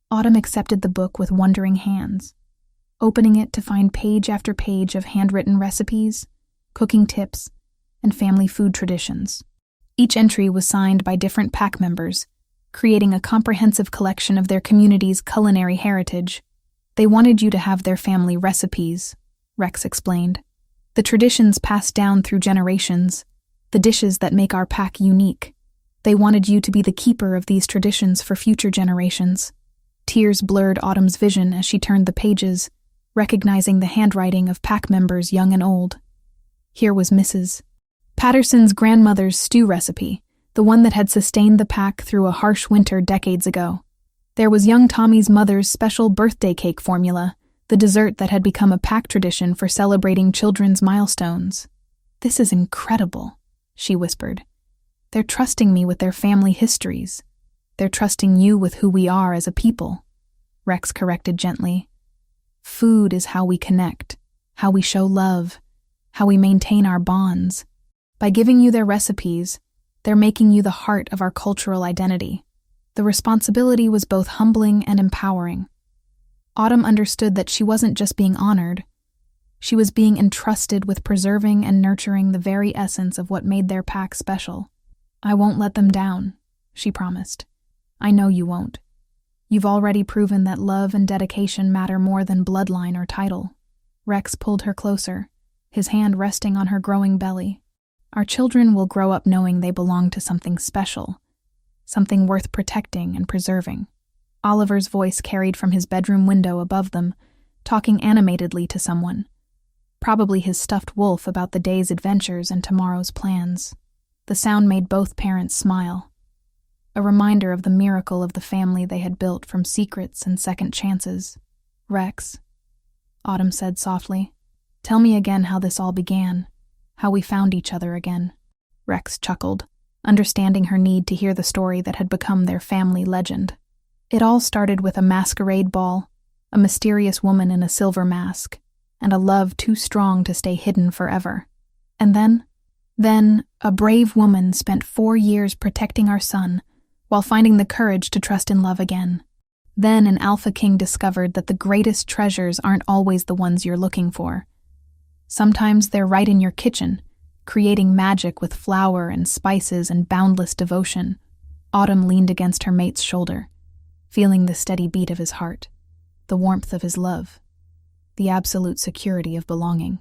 Autumn accepted the book with wondering hands, opening it to find page after page of handwritten recipes, cooking tips, and family food traditions. Each entry was signed by different pack members, creating a comprehensive collection of their community's culinary heritage. "They wanted you to have their family recipes," Rex explained. "The traditions passed down through generations, the dishes that make our pack unique. They wanted you to be the keeper of these traditions for future generations." Tears blurred Autumn's vision as she turned the pages, recognizing the handwriting of pack members young and old. Here was Mrs. Patterson's grandmother's stew recipe, the one that had sustained the pack through a harsh winter decades ago. There was young Tommy's mother's special birthday cake formula, the dessert that had become a pack tradition for celebrating children's milestones. "This is incredible," she whispered. "They're trusting me with their family histories. They're trusting you with who we are as a people," Rex corrected gently. "Food is how we connect, how we show love, how we maintain our bonds. By giving you their recipes, they're making you the heart of our cultural identity." The responsibility was both humbling and empowering. Autumn understood that she wasn't just being honored. She was being entrusted with preserving and nurturing the very essence of what made their pack special. "I won't let them down," she promised. "I know you won't. You've already proven that love and dedication matter more than bloodline or title." Rex pulled her closer, his hand resting on her growing belly. "Our children will grow up knowing they belong to something special, something worth protecting and preserving." Oliver's voice carried from his bedroom window above them, talking animatedly to someone. probably his stuffed wolf about the day's adventures and tomorrow's plans. The sound made both parents smile, a reminder of the miracle of the family they had built from secrets and second chances. "Rex," Autumn said softly, "tell me again how this all began, how we found each other again." Rex chuckled, understanding her need to hear the story that had become their family legend. It all started with a masquerade ball, a mysterious woman in a silver mask, and a love too strong to stay hidden forever. And then, a brave woman spent 4 years protecting our son, while finding the courage to trust in love again. Then an alpha king discovered that the greatest treasures aren't always the ones you're looking for. Sometimes they're right in your kitchen, creating magic with flour and spices and boundless devotion. Autumn leaned against her mate's shoulder, feeling the steady beat of his heart, the warmth of his love, the absolute security of belonging.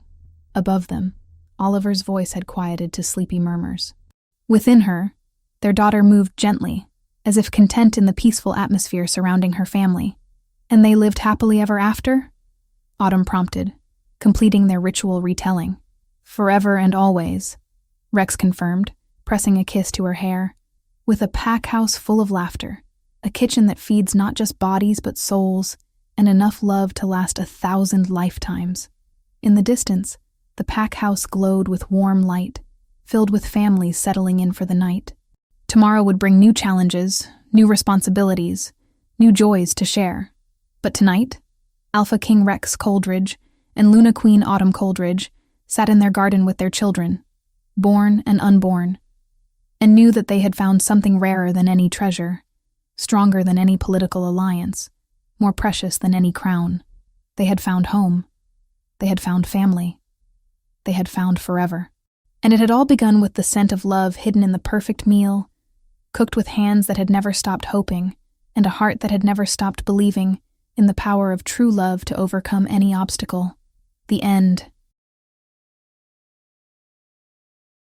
Above them, Oliver's voice had quieted to sleepy murmurs. Within her, their daughter moved gently, as if content in the peaceful atmosphere surrounding her family. "And they lived happily ever after?" Autumn prompted, completing their ritual retelling. "Forever and always," Rex confirmed, pressing a kiss to her hair. "With a pack house full of laughter, a kitchen that feeds not just bodies but souls, and enough love to last 1,000 lifetimes." In the distance, the pack house glowed with warm light, filled with families settling in for the night. Tomorrow would bring new challenges, new responsibilities, new joys to share. But tonight, Alpha King Rex Coldridge and Luna Queen Autumn Coldridge sat in their garden with their children, born and unborn, and knew that they had found something rarer than any treasure, stronger than any political alliance, more precious than any crown. They had found home. They had found family. They had found forever. And it had all begun with the scent of love hidden in the perfect meal, cooked with hands that had never stopped hoping, and a heart that had never stopped believing in the power of true love to overcome any obstacle. The end,